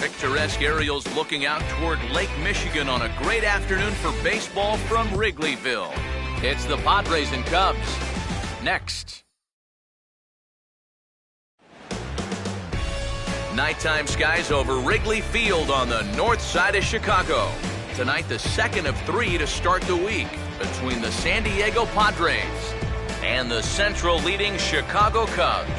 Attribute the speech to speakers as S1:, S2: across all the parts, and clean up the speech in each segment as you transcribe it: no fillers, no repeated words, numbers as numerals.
S1: Picturesque aerials looking out toward Lake Michigan on a great afternoon for baseball from Wrigleyville. It's the Padres and Cubs. Next. Nighttime skies over Wrigley Field on the north side of Chicago. Tonight, the second of 3 to start the week between the San Diego Padres and the Central leading Chicago Cubs.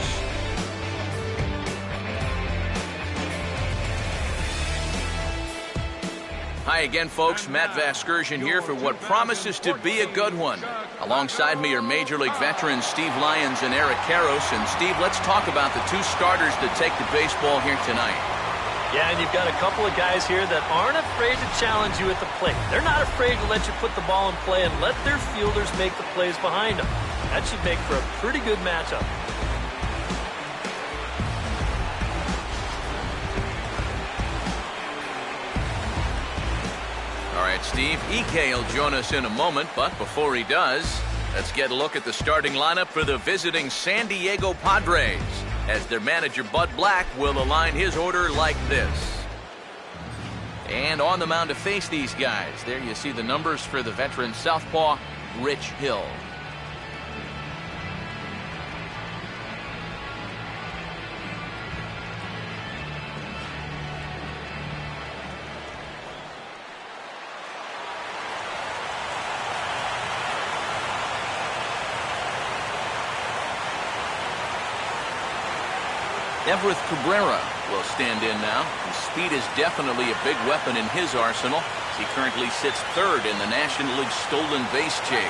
S1: Hi again, folks. Matt Vasgersian here for what promises to be a good one. Alongside me are Major League veterans Steve Lyons and Eric Karros. And Steve, let's talk about the 2 starters that take the baseball here tonight.
S2: Yeah, and you've got a couple of guys here that aren't afraid to challenge you at the plate. They're not afraid to let you put the ball in play and let their fielders make the plays behind them. That should make for a pretty good matchup.
S1: All right, Steve, EK will join us in a moment, but before he does, let's get a look at the starting lineup for the visiting San Diego Padres, as their manager Bud Black will align his order like this. And on the mound to face these guys, there you see the numbers for the veteran southpaw, Rich Hill. Everett Cabrera will stand in now. His speed is definitely a big weapon in his arsenal. He currently sits 3rd in the National League stolen base chase.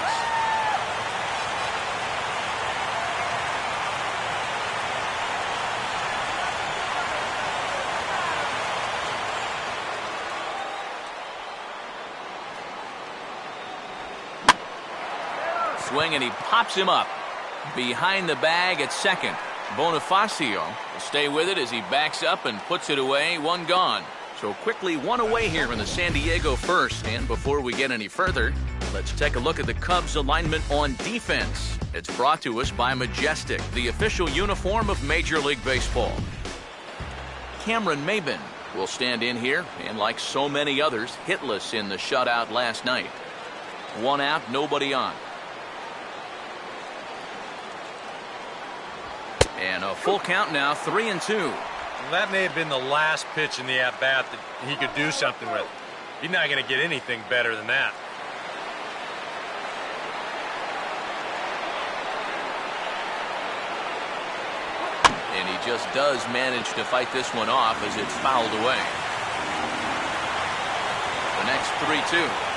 S1: Swing, and he pops him up behind the bag at second. Bonifacio will stay with it as he backs up and puts it away. 1 gone. So quickly 1 away here in the San Diego first. And before we get any further, let's take a look at the Cubs alignment on defense. It's brought to us by Majestic, the official uniform of Major League Baseball. Cameron Maybin will stand in here, and like so many others, hitless in the shutout last night. 1 out, nobody on. And a full count now, 3-2.
S3: Well, that may have been the last pitch in the at-bat that he could do something with. He's not going to get anything better than that.
S1: And he just does manage to fight this one off as it's fouled away. The next 3-2.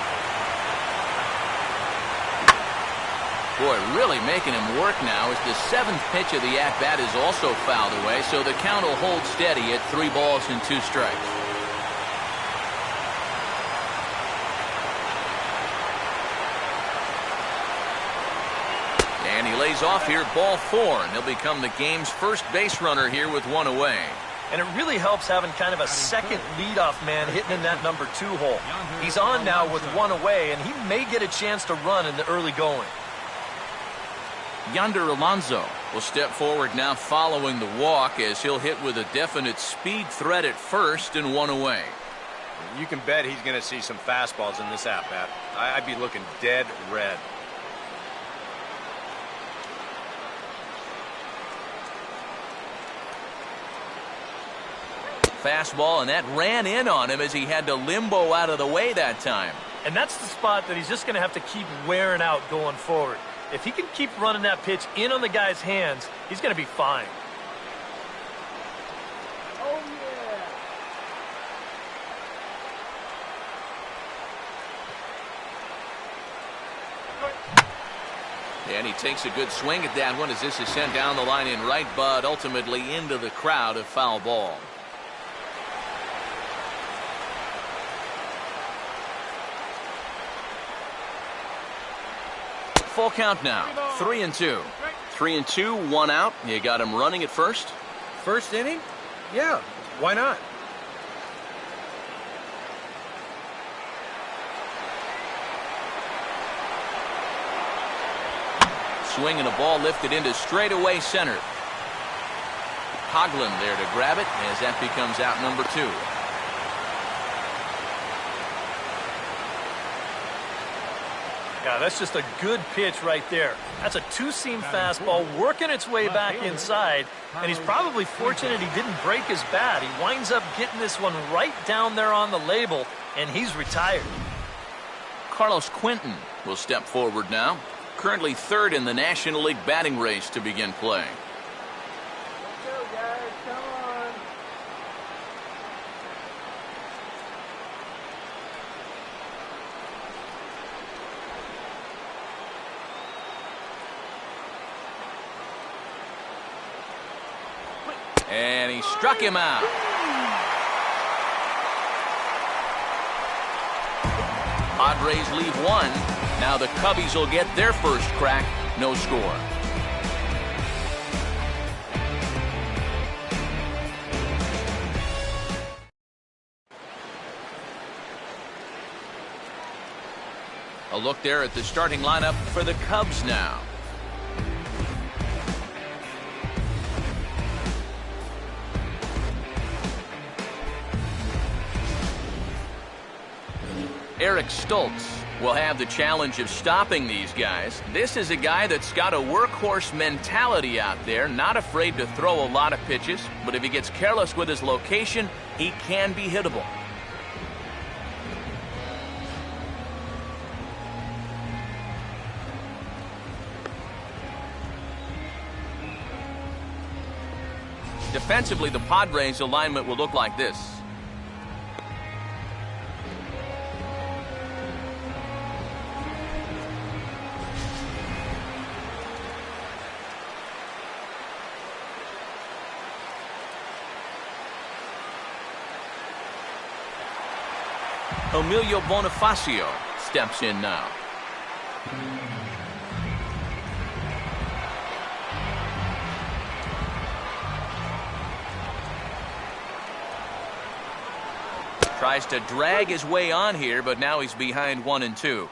S1: Boy, really making him work now as the 7th pitch of the at-bat is also fouled away, so the count will hold steady at 3 balls and 2 strikes. And he lays off here, ball 4, and he'll become the game's first base runner here with 1 away.
S2: And it really helps having kind of a second leadoff man hitting in that number 2 hole. He's on now with 1 away, and he may get a chance to run in the early going.
S1: Yonder Alonso will step forward now following the walk as he'll hit with a definite speed threat at first and 1 away.
S3: You can bet he's going to see some fastballs in this at-bat. I'd be looking dead red.
S1: Fastball, and that ran in on him as he had to limbo out of the way that time.
S2: And that's the spot that he's just going to have to keep wearing out going forward. If he can keep running that pitch in on the guy's hands, he's going to be fine.
S4: Oh,
S1: yeah. And he takes a good swing at that one as this is sent down the line in right, but ultimately into the crowd, a foul ball. Full count now, 3-2. 3-2, 1 out. You got him running at first.
S3: First inning? Yeah, why not?
S1: Swing and a ball lifted into straightaway center. Coughlin there to grab it as that becomes out number 2.
S2: Yeah, that's just a good pitch right there. That's a two-seam fastball working its way back inside, and he's probably fortunate he didn't break his bat. He winds up getting this one right down there on the label, and he's retired.
S1: Carlos Quentin will step forward now, currently third in the National League batting race to begin play.
S4: Let's go, guys. Come on.
S1: And he struck him out. Padres leave one. Now the Cubbies will get their first crack. No score. A look there at the starting lineup for the Cubs now. Eric Stoltz will have the challenge of stopping these guys. This is a guy that's got a workhorse mentality out there, not afraid to throw a lot of pitches, but if he gets careless with his location, he can be hittable. Defensively, the Padres alignment will look like this. Emilio Bonifacio steps in now. Tries to drag his way on here, but now he's behind 1-2.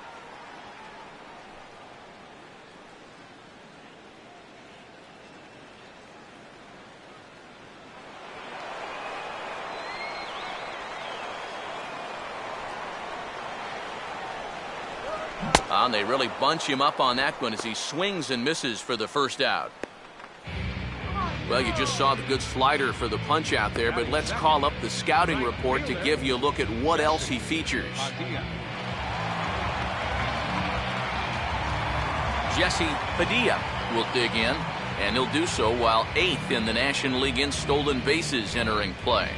S1: And they really bunch him up on that one as he swings and misses for the first out. Well, you just saw the good slider for the punch out there, but let's call up the scouting report to give you a look at what else he features. Jesse Padilla will dig in, and he'll do so while 8th in the National League in stolen bases entering play.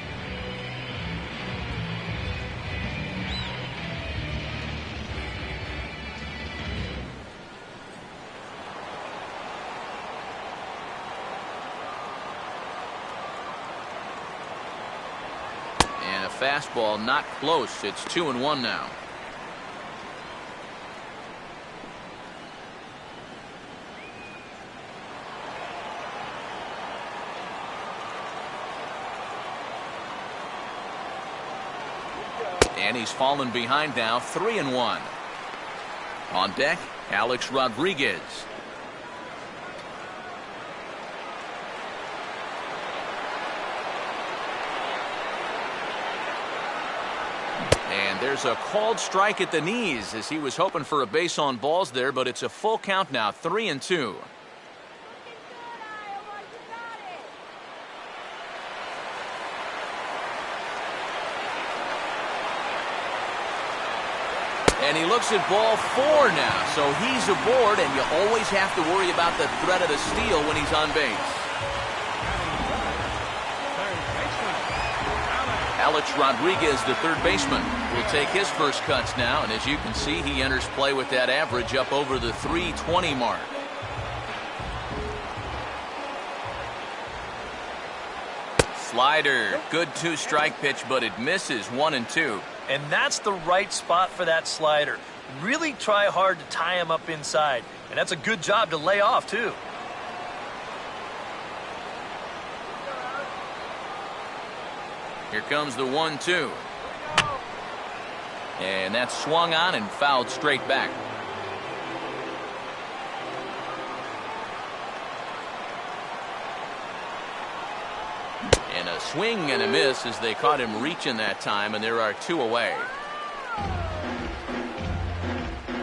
S1: Fastball not close. It's 2-1 now. And he's fallen behind now, 3-1. On deck, Alex Rodriguez. There's a called strike at the knees as he was hoping for a base on balls there, but it's a full count now, 3-2. And he looks at ball 4 now, so he's aboard, and you always have to worry about the threat of the steal when he's on base. Alex Rodriguez, the third baseman, will take his first cuts now, and as you can see, he enters play with that average up over the 320 mark. Slider, good 2-strike pitch, but it misses, 1-2.
S2: And that's the right spot for that slider. Really try hard to tie him up inside, and that's a good job to lay off, too.
S1: Here comes the 1-2. And that's swung on and fouled straight back. And a swing and a miss as they caught him reaching that time, and there are 2 away.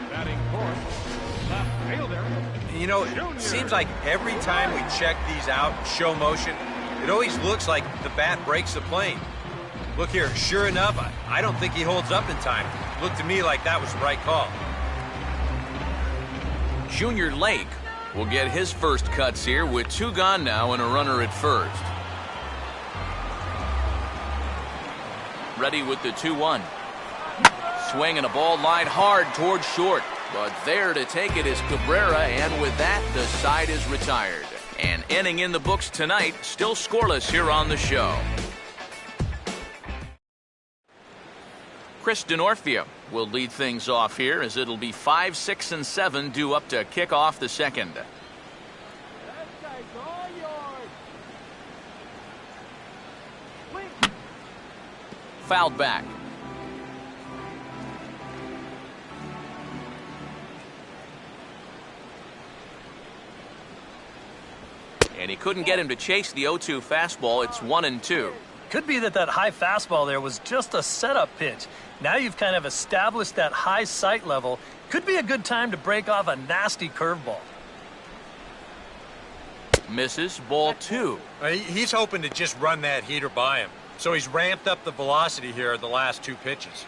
S5: Batting fourth,
S3: You know, it seems like every time we check these out in show motion, it always looks like the bat breaks the plane. Look here, sure enough, I don't think he holds up in time. Looked to me like that was the right call.
S1: Junior Lake will get his first cuts here with 2 gone now and a runner at first. Ready with the 2-1. Swing and a ball lined hard towards short. But there to take it is Cabrera, and with that, the side is retired. An inning in the books tonight, still scoreless here on the show. Chris Denorfia will lead things off here as it'll be 5, 6, and 7 due up to kick off the second.
S4: That guy's all yours. Wait.
S1: Fouled back. And he couldn't get him to chase the 0-2 fastball. It's 1-2.
S2: Could be that high fastball there was just a setup pitch. Now you've kind of established that high sight level. Could be a good time to break off a nasty curveball.
S1: Misses, ball 2.
S3: He's hoping to just run that heater by him. So he's ramped up the velocity here at the last 2 pitches.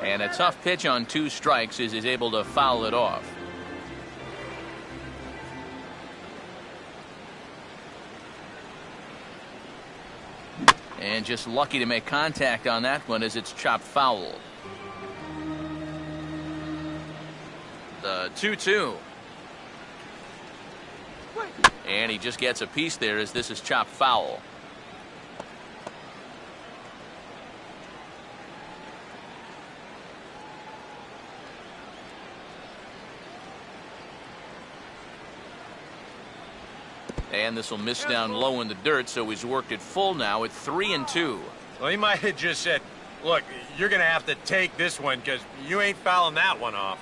S1: And a tough pitch on 2 strikes as he's able to foul it off. And just lucky to make contact on that one as it's chopped foul. The 2-2. And he just gets a piece there as this is chopped foul. And this will miss down low in the dirt, so he's worked it full now at 3-2.
S3: Well, he might have just said, look, you're going to have to take this one because you ain't fouling that one off.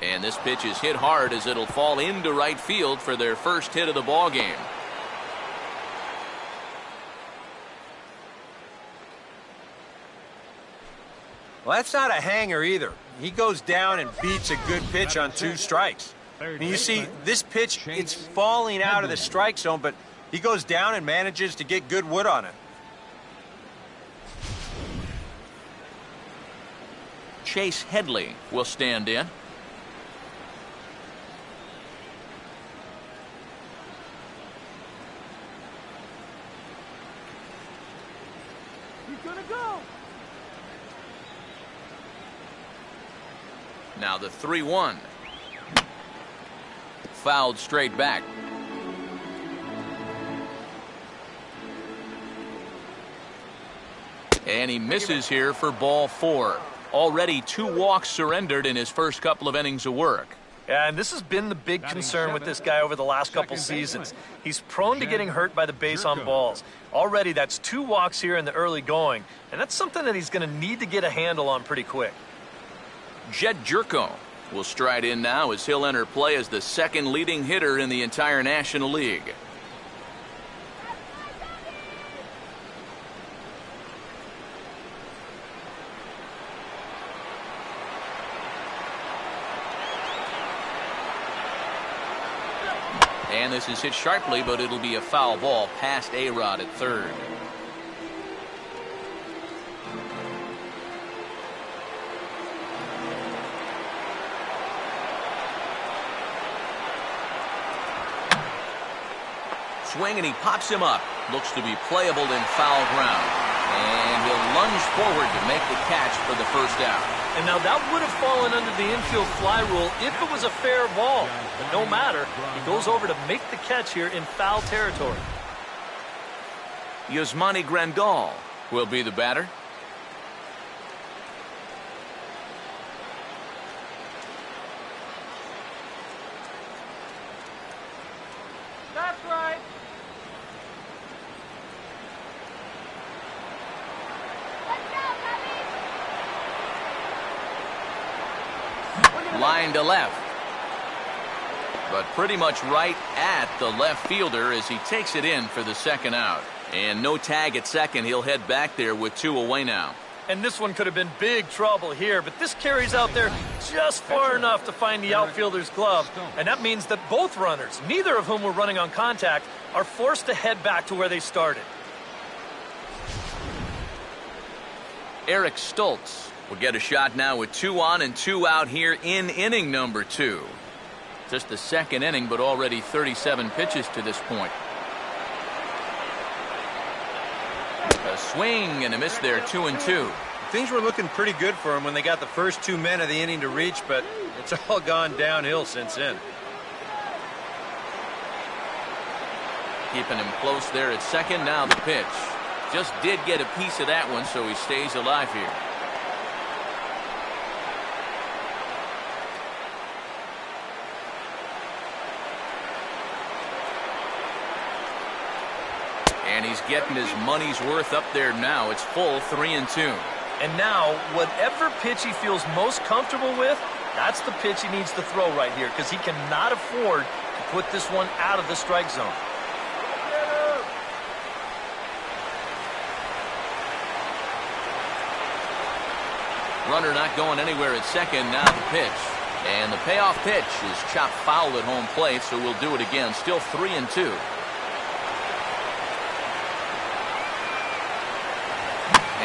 S1: And this pitch is hit hard as it'll fall into right field for their first hit of the ball game.
S3: Well, that's not a hanger either. He goes down and beats a good pitch on 2 strikes. And you see, this pitch, it's falling out of the strike zone, but he goes down and manages to get good wood on it.
S1: Chase Headley will stand in.
S4: He's gonna go.
S1: Now the 3-1. Fouled straight back. And he misses here for ball 4. Already 2 walks surrendered in his first couple of innings of work.
S2: Yeah, and this has been the big concern with this guy over the last couple seasons. He's prone to getting hurt by the base on balls. Already that's 2 walks here in the early going, and that's something that he's going to need to get a handle on pretty quick.
S1: Jed Jerko will stride in now as he'll enter play as the second leading hitter in the entire National League. And this is hit sharply, but it'll be a foul ball past A-Rod at third. Swing and he pops him up. Looks to be playable in foul ground. And he'll lunge forward to make the catch for the first out.
S2: And now that would have fallen under the infield fly rule if it was a fair ball. But no matter, he goes over to make the catch here in foul territory.
S1: Yasmani Grandal will be the batter.
S4: That's right. Let's go,
S1: Line to left. But pretty much right at the left fielder as he takes it in for the second out. And no tag at second. He'll head back there with 2 away now.
S2: And this one could have been big trouble here, but this carries out there just far enough to find the outfielder's glove. And that means that both runners, neither of whom were running on contact, are forced to head back to where they started.
S1: Eric Stoltz will get a shot now with 2 on and 2 out here in inning number 2. Just the second inning, but already 37 pitches to this point. A swing and a miss there, 2-2.
S3: Things were looking pretty good for him when they got the first 2 men of the inning to reach, but it's all gone downhill since then.
S1: Keeping him close there at second. Now the pitch. Just did get a piece of that one, so he stays alive here. And he's getting his money's worth up there now. It's full, 3-2.
S2: And now, whatever pitch he feels most comfortable with, that's the pitch he needs to throw right here, because he cannot afford to put this one out of the strike zone.
S1: Runner not going anywhere at second. Now the pitch. And the payoff pitch is chopped foul at home plate, so we'll do it again. Still 3-2.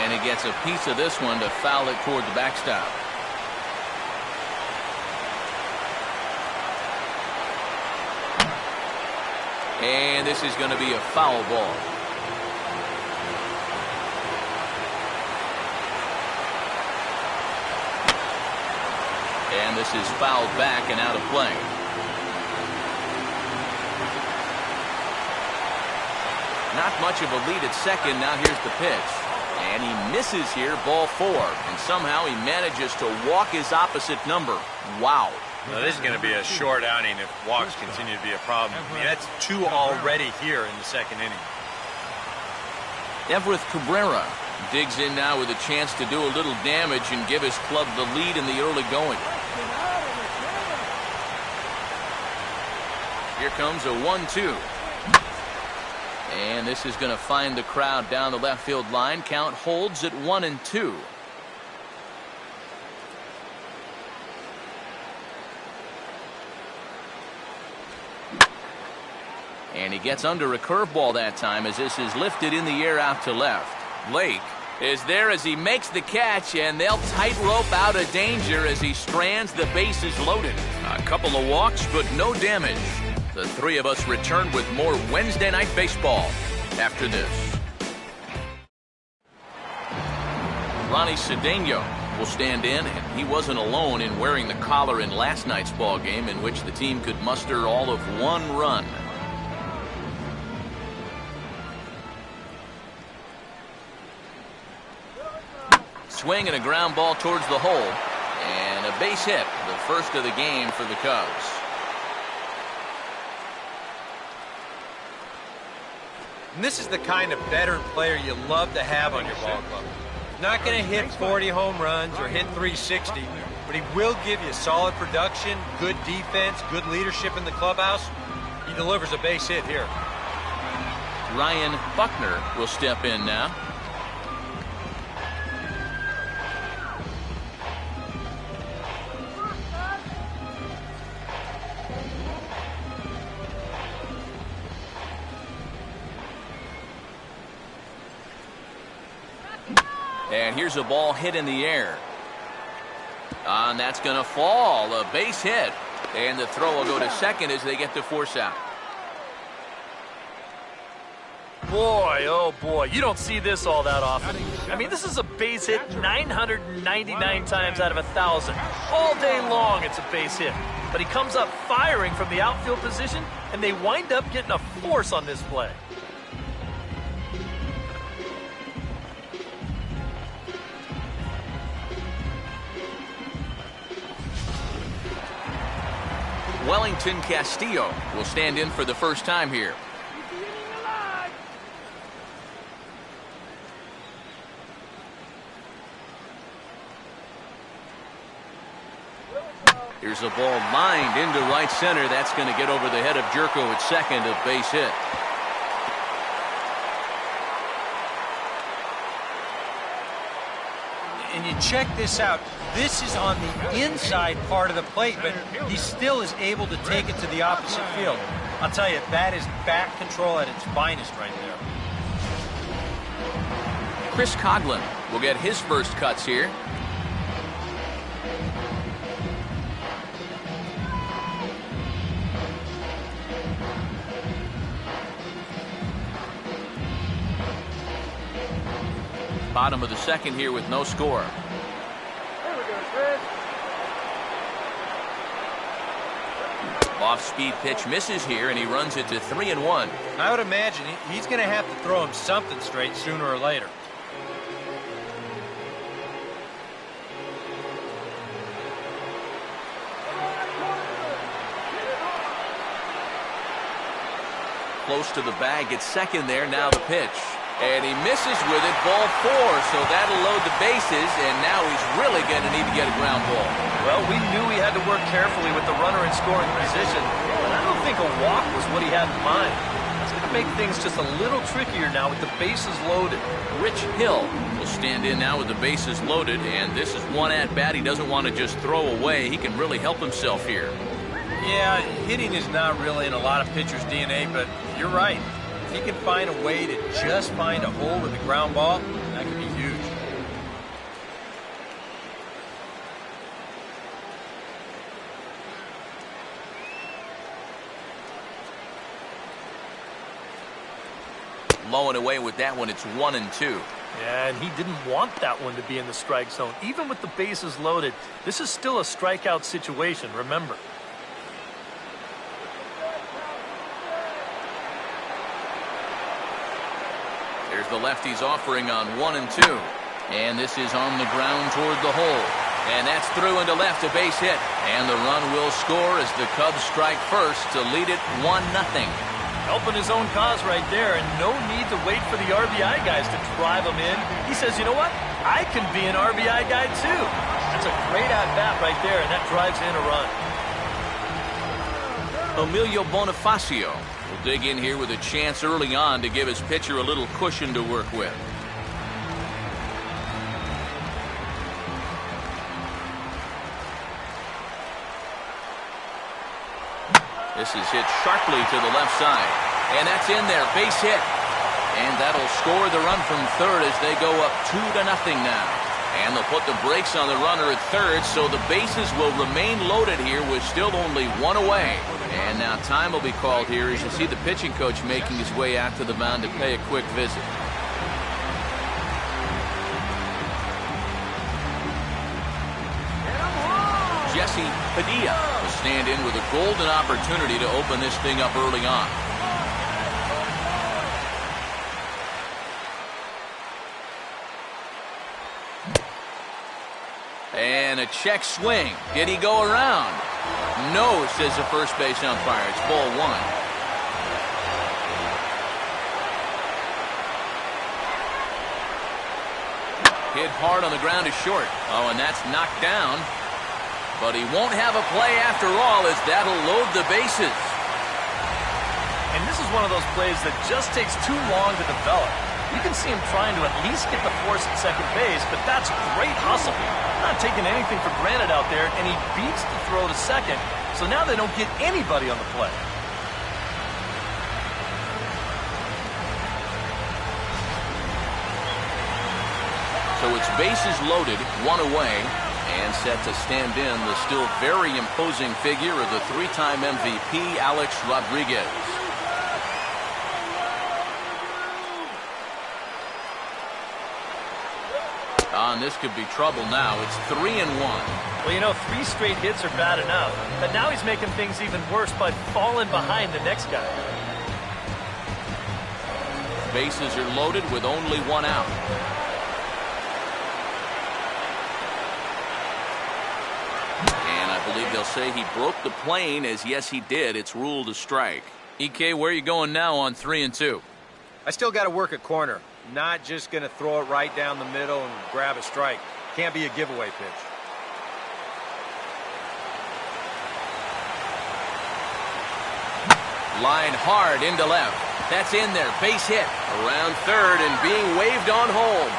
S1: And he gets a piece of this one to foul it toward the backstop. And this is going to be a foul ball. And this is fouled back and out of play. Not much of a lead at second. Now here's the pitch. And he misses here, ball 4. And somehow he manages to walk his opposite number. Wow.
S3: Now, this is going to be a short outing if walks continue to be a problem. I mean, that's 2 already here in the second inning.
S1: Everett Cabrera digs in now with a chance to do a little damage and give his club the lead in the early going. Here comes a 1-2. And this is going to find the crowd down the left field line. Count holds at 1-2. And he gets under a curveball that time as this is lifted in the air out to left. Blake is there as he makes the catch, and they'll tightrope out of danger as he strands the bases loaded. A couple of walks, but no damage. The 3 of us return with more Wednesday Night Baseball after this. Ronnie Cedeno will stand in, and he wasn't alone in wearing the collar in last night's ball game, in which the team could muster all of 1 run. Swing and a ground ball towards the hole, and a base hit, the first of the game for the Cubs.
S3: And this is the kind of veteran player you love to have on your ball club. Not going to hit 40 home runs or hit 360, but he will give you solid production, good defense, good leadership in the clubhouse. He delivers a base hit here.
S1: Ryan Buckner will step in now. And here's a ball hit in the air. And that's going to fall. A base hit. And the throw will go to second as they get to force out.
S2: Boy, oh boy, you don't see this all that often. I mean, this is a base hit 999 times out of 1,000. All day long it's a base hit. But he comes up firing from the outfield position, and they wind up getting a force on this play.
S1: Wellington Castillo will stand in for the first time here. Here's a ball lined into right center. That's going to get over the head of Jerko at second, a base hit.
S3: And you check this out. This is on the inside part of the plate, but he still is able to take it to the opposite field. I'll tell you, that is bat control at its finest right there.
S1: Chris Coghlan will get his first cuts here. Bottom of the second here with no score.
S4: Here we go, Chris.
S1: Off-speed pitch misses here, and he runs it to 3-1.
S3: I would imagine he's going to have to throw him something straight sooner or later.
S1: Close to the bag at second there. Now the pitch. And he misses with it, ball 4, so that'll load the bases, and now he's really going to need to get a ground ball.
S2: Well, we knew he had to work carefully with the runner in scoring position, but I don't think a walk was what he had in mind. That's going to make things just a little trickier now with the bases loaded.
S1: Rich Hill will stand in now with the bases loaded, and this is one at-bat he doesn't want to just throw away. He can really help himself here.
S3: Yeah, hitting is not really in a lot of pitchers' DNA, but you're right. If he can find a way to just find a hole with a ground ball, that could be huge.
S1: Low and away with that one. It's 1-2.
S2: Yeah, and he didn't want that one to be in the strike zone. Even with the bases loaded, this is still a strikeout situation, remember.
S1: There's the lefty's offering on 1-2. And this is on the ground toward the hole. And that's through into left, a base hit. And the run will score as the Cubs strike first to lead it 1-0.
S2: Helping his own cause right there, and no need to wait for the RBI guys to drive him in. He says, you know what? I can be an RBI guy too. That's a great at-bat right there, and that drives in a run.
S1: Emilio Bonifacio will dig in here with a chance early on to give his pitcher a little cushion to work with. This is hit sharply to the left side. And that's in there. Base hit. And that'll score the run from third as they go up 2-0 now. And they'll put the brakes on the runner at third, so the bases will remain loaded here with still only one away. And now time will be called here as you see the pitching coach making his way out to the mound to pay a quick visit. Jesse Padilla will stand in with a golden opportunity to open this thing up early on. And a check swing. Did he go around? No, says the first base umpire. It's ball 1. Hit hard on the ground is short. Oh, and that's knocked down. But he won't have a play after all as that'll load the bases.
S2: And this is one of those plays that just takes too long to develop. You can see him trying to at least get the force at second base, but that's great hustle. Not taking anything for granted out there, and he beats the throw to second, so now they don't get anybody on the play.
S1: So it's bases loaded, one away, and set to stand in the still very imposing figure of the three-time MVP, Alex Rodriguez. And this could be trouble now. It's 3-1.
S2: Well, you know, 3 straight hits are bad enough, but now he's making things even worse by falling behind the next guy.
S1: Bases are loaded with only one out. And I believe they'll say he broke the plane, as yes, he did. It's ruled a strike. EK, where are you going now on 3-2?
S3: I still got to work a corner. Not just going to throw it right down the middle and grab a strike. Can't be a giveaway pitch.
S1: Line hard into left. That's in there. Base hit. Around third and being waved on home.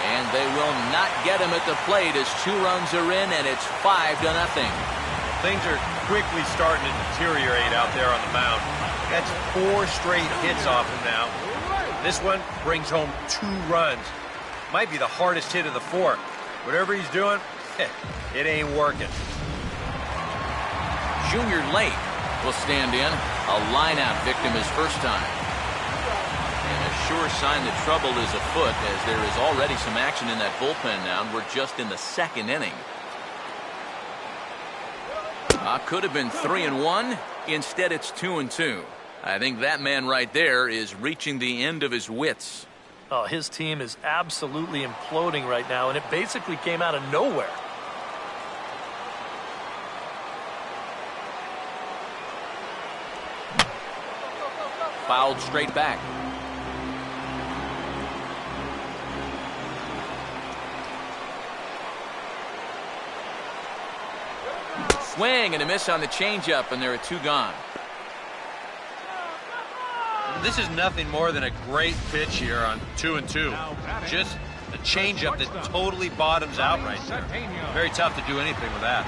S1: And they will not get him at the plate as 2 runs are in, and it's 5-0.
S3: Things are quickly starting to deteriorate out there on the mound. That's 4 straight hits off him now. This one brings home 2 runs. Might be the hardest hit of the 4. Whatever he's doing, it ain't working.
S1: Junior Lake will stand in. A line-out victim his first time. And a sure sign that trouble is afoot, as there is already some action in that bullpen now, and we're just in the 2nd inning. Could have been 3-1. Instead, it's 2-2. I think that man right there is reaching the end of his wits.
S2: Oh, his team is absolutely imploding right now, and it basically came out of nowhere.
S1: Fouled straight back. Swing and a miss on the changeup, and there are 2 gone.
S3: This is nothing more than a great pitch here on 2-2. Just a changeup that totally bottoms out right there. Very tough to do anything with that.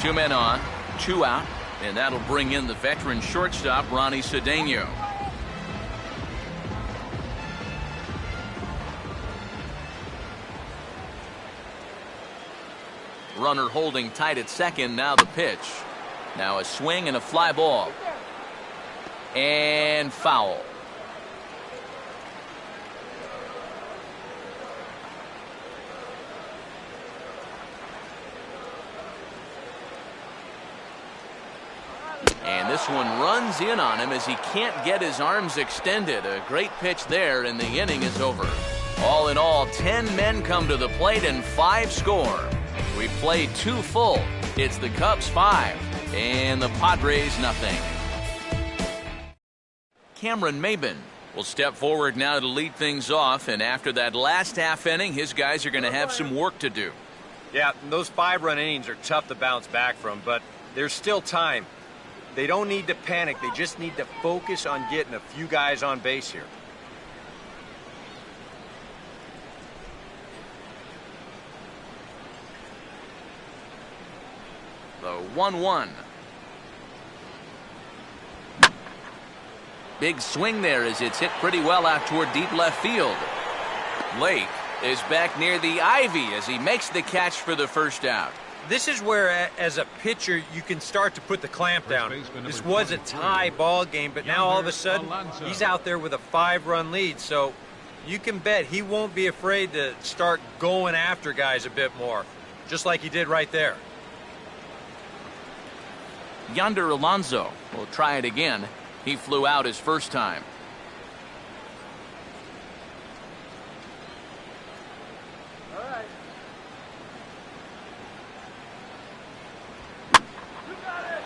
S1: 2 men on, 2 out, and that'll bring in the veteran shortstop, Ronnie Cedeno. Runner holding tight at second. Now the pitch. Now a swing and a fly ball. And foul. And this one runs in on him as he can't get his arms extended. A great pitch there, and the inning is over. All in all, 10 men come to the plate and 5 score. We played 2 full. It's the Cubs 5 and the Padres nothing. Cameron Maben will step forward now to lead things off, and after that last half inning, his guys are going to have some work to do.
S3: Yeah, those 5-run innings are tough to bounce back from, but there's still time. They don't need to panic. They just need to focus on getting a few guys on base here.
S1: The 1-1. Big swing there as it's hit pretty well out toward deep left field. Lake is back near the ivy as he makes the catch for the first out.
S3: This is where, as a pitcher, you can start to put the clamp down. This was a tie ball game, but now all of a sudden, he's out there with a 5-run lead. So you can bet he won't be afraid to start going after guys a bit more, just like he did right there.
S1: Yonder Alonso will try it again. He flew out his first time.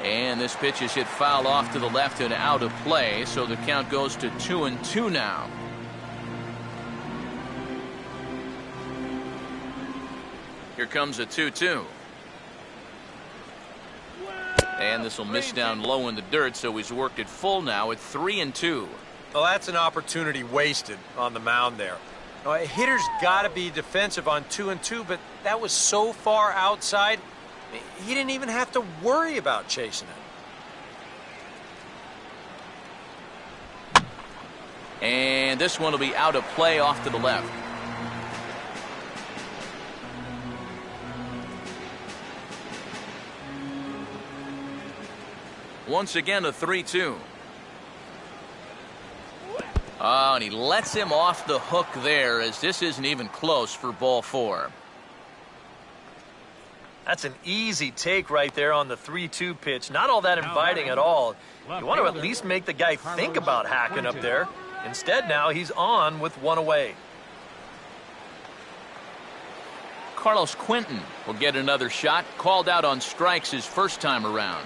S1: And this pitch is hit foul off to the left and out of play, so the count goes to 2-2 now. Here comes a 2-2. And this will miss down low in the dirt, so he's worked it full now at 3-2.
S3: Well, that's an opportunity wasted on the mound there. Now, a hitter's got to be defensive on 2-2, but that was so far outside, he didn't even have to worry about chasing it.
S1: And this one will be out of play off to the left. Once again, a 3-2. Oh, and he lets him off the hook there, as this isn't even close for ball 4.
S2: That's an easy take right there on the 3-2 pitch. Not all that inviting at all. You want to at least make the guy think about hacking up there. Instead, now he's on with 1 away.
S1: Carlos Quentin will get another shot. Called out on strikes his first time around.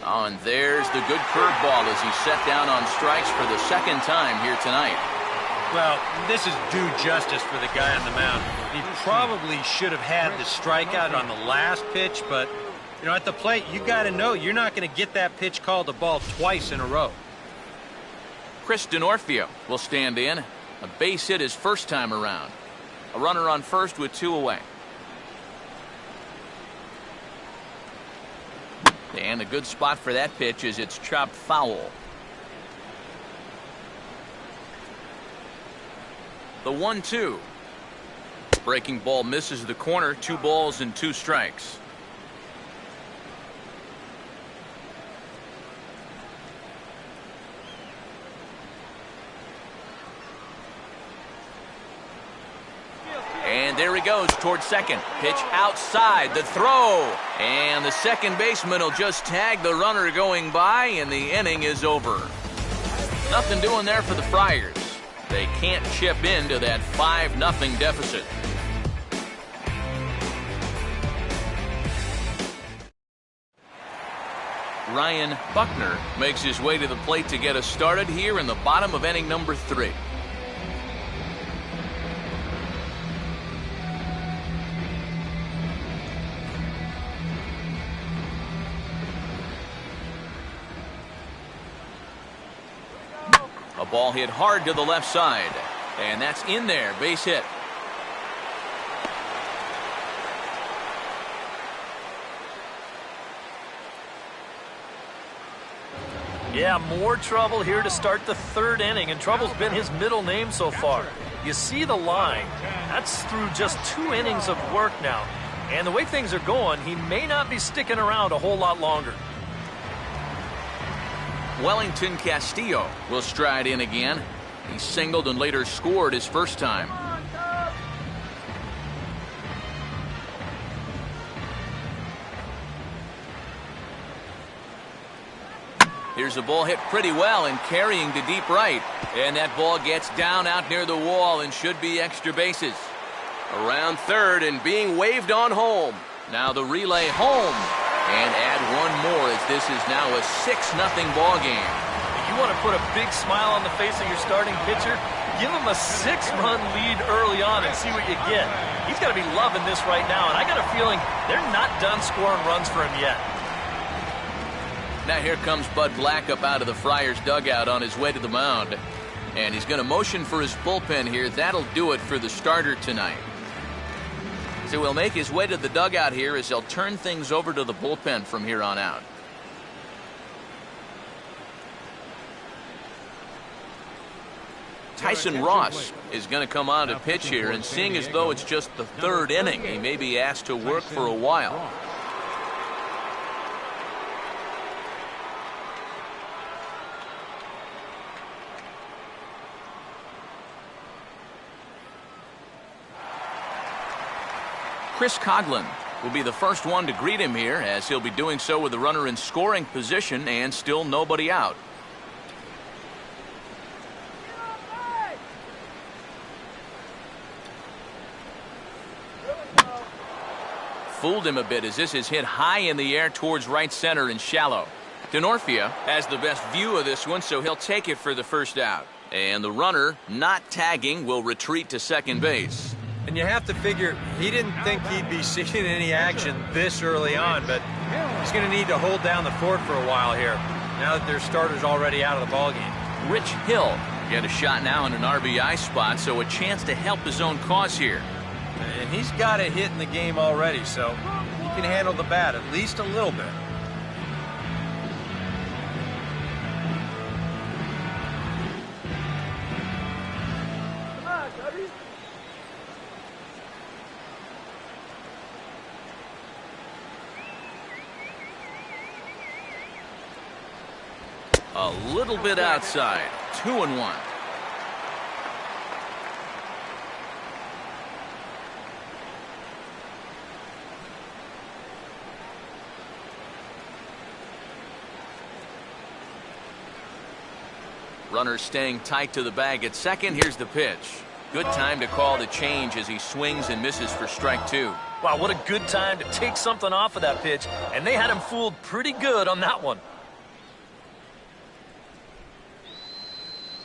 S1: Oh, and there's the good curveball as he's set down on strikes for the second time here tonight.
S3: Well, this is due justice for the guy on the mound. He probably should have had the strikeout on the last pitch, but, you know, at the plate, you got to know you're not going to get that pitch called a ball twice in a row.
S1: Chris Denorfio will stand in. A base hit his first time around. A runner on first with 2 away. And a good spot for that pitch is it's chopped foul. The 1-2. Breaking ball misses the corner. 2 balls and 2 strikes. And there he goes towards second. Pitch outside. The throw. And the second baseman will just tag the runner going by, and the inning is over. Nothing doing there for the Friars. They can't chip into that 5-0 deficit. Ryan Buckner makes his way to the plate to get us started here in the bottom of inning number 3. A ball hit hard to the left side, and that's in there. Base hit.
S2: Yeah, more trouble here to start the 3rd inning, and trouble's been his middle name so far. You see the line. That's through just 2 innings of work now. And the way things are going, he may not be sticking around a whole lot longer.
S1: Wellington Castillo will stride in again. He singled and later scored his first time. Here's a ball hit pretty well and carrying to deep right. And that ball gets down out near the wall and should be extra bases. Around third and being waved on home. Now the relay home. And add one more as this is now a 6-0 ball game.
S2: You want to put a big smile on the face of your starting pitcher? Give him a 6-run lead early on and see what you get. He's got to be loving this right now, and I got a feeling they're not done scoring runs for him yet.
S1: Now here comes Bud Black up out of the Friars dugout on his way to the mound. And he's going to motion for his bullpen here. That'll do it for the starter tonight. So he'll make his way to the dugout here as he'll turn things over to the bullpen from here on out. Tyson Ross is going to come on to pitch here, and seeing as though it's just the 3rd inning, he may be asked to work for a while. Chris Coughlin will be the first one to greet him here, as he'll be doing so with the runner in scoring position and still nobody out. Fooled him a bit as this is hit high in the air towards right center and shallow. Denorfio has the best view of this one, so he'll take it for the first out. And the runner, not tagging, will retreat to second base.
S3: And you have to figure he didn't think he'd be seeing any action this early on, but he's going to need to hold down the fort for a while here, now that their starter's already out of the ballgame.
S1: Rich Hill get a shot now in an RBI spot, so a chance to help his own cause here.
S3: And he's got a hit in the game already, so he can handle the bat at least a little bit.
S1: A little bit outside. 2-1. Runner staying tight to the bag at second. Here's the pitch. Good time to call the change as he swings and misses for strike 2.
S2: Wow, what a good time to take something off of that pitch, and they had him fooled pretty good on that one.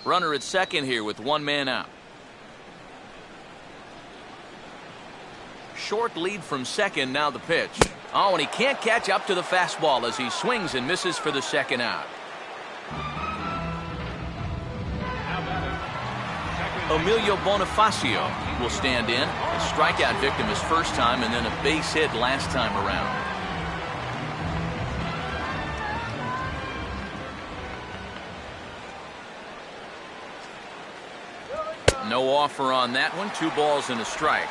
S1: Runner at second here with one man out. Short lead from second, now the pitch. Oh, and he can't catch up to the fastball as he swings and misses for the second out. Emilio Bonifacio will stand in. A strikeout victim his first time and then a base hit last time around. No offer on that one. 2 balls and a strike.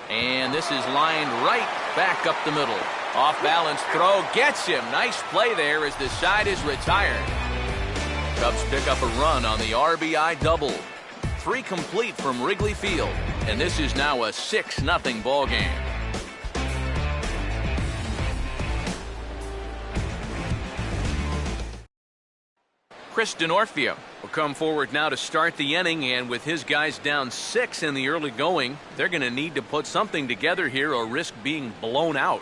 S1: And this is lined right back up the middle. Off balance throw gets him. Nice play there as the side is retired. Cubs pick up a run on the RBI double. 3 complete from Wrigley Field, and this is now a 6-0 ball game. Chris Denorfia will come forward now to start the inning, and with his guys down 6 in the early going, they're going to need to put something together here or risk being blown out.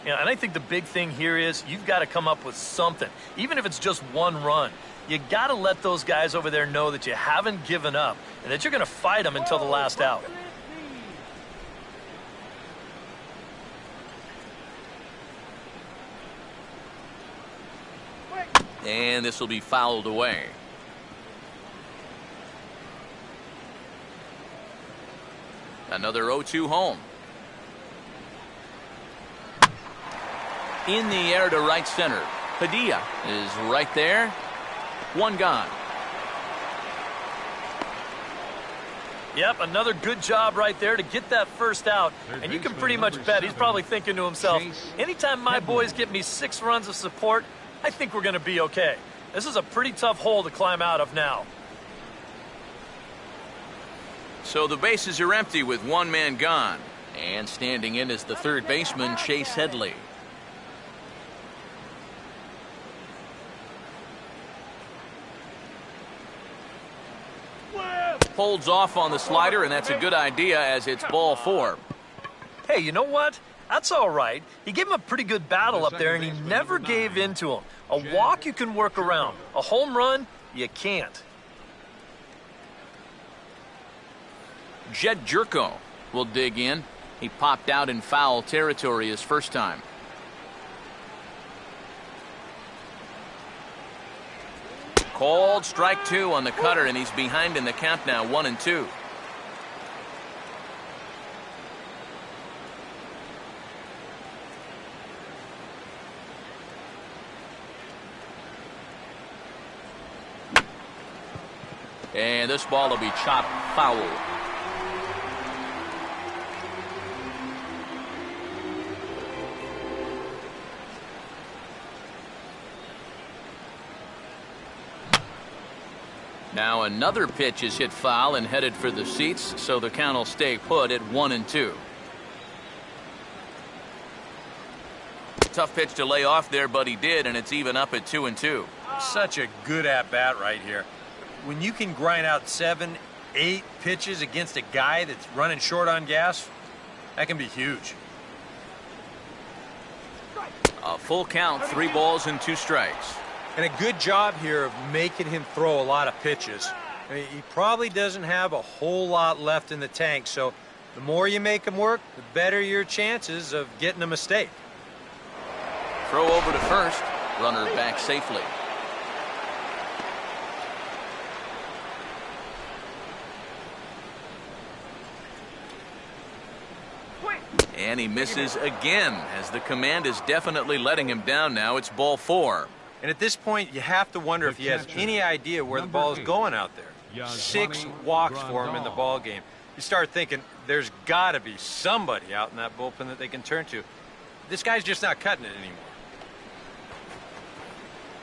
S2: Yeah, and I think the big thing here is you've got to come up with something, even if it's just 1 run. You got to let those guys over there know that you haven't given up and that you're going to fight them until the last out.
S1: And this will be fouled away. Another 0-2 home. In the air to right center. Padilla is right there. 1 gone.
S2: Yep, another good job right there to get that first out. And you can pretty much bet he's probably thinking to himself, anytime my boys get me 6 runs of support, I think we're going to be okay. This is a pretty tough hole to climb out of now.
S1: So the bases are empty with 1 man gone. And standing in is the third baseman, Chase Headley. Holds off on the slider, and that's a good idea as it's ball 4.
S2: Hey, you know what? That's all right. He gave him a pretty good battle up there, and he never gave in to him. A walk you can work around. A home run, you can't.
S1: Jed Jerko will dig in. He popped out in foul territory his first time. Called strike 2 on the cutter, and he's behind in the count now, 1-2. And this ball will be chopped foul. Now another pitch is hit foul and headed for the seats, so the count will stay put at 1-2. Tough pitch to lay off there, but he did, and it's even up at 2-2.
S3: Such a good at-bat right here. When you can grind out 7, 8 pitches against a guy that's running short on gas, that can be huge.
S1: A full count, 3 balls and 2 strikes.
S3: And a good job here of making him throw a lot of pitches. I mean, he probably doesn't have a whole lot left in the tank, so the more you make him work, the better your chances of getting a mistake.
S1: Throw over to first. Runner back safely. And he misses again, as the command is definitely letting him down now. It's ball 4.
S3: And at this point, you have to wonder if he has any idea where the ball is going out there. 6 walks for him in the ball game. You start thinking there's got to be somebody out in that bullpen that they can turn to. This guy's just not cutting it anymore.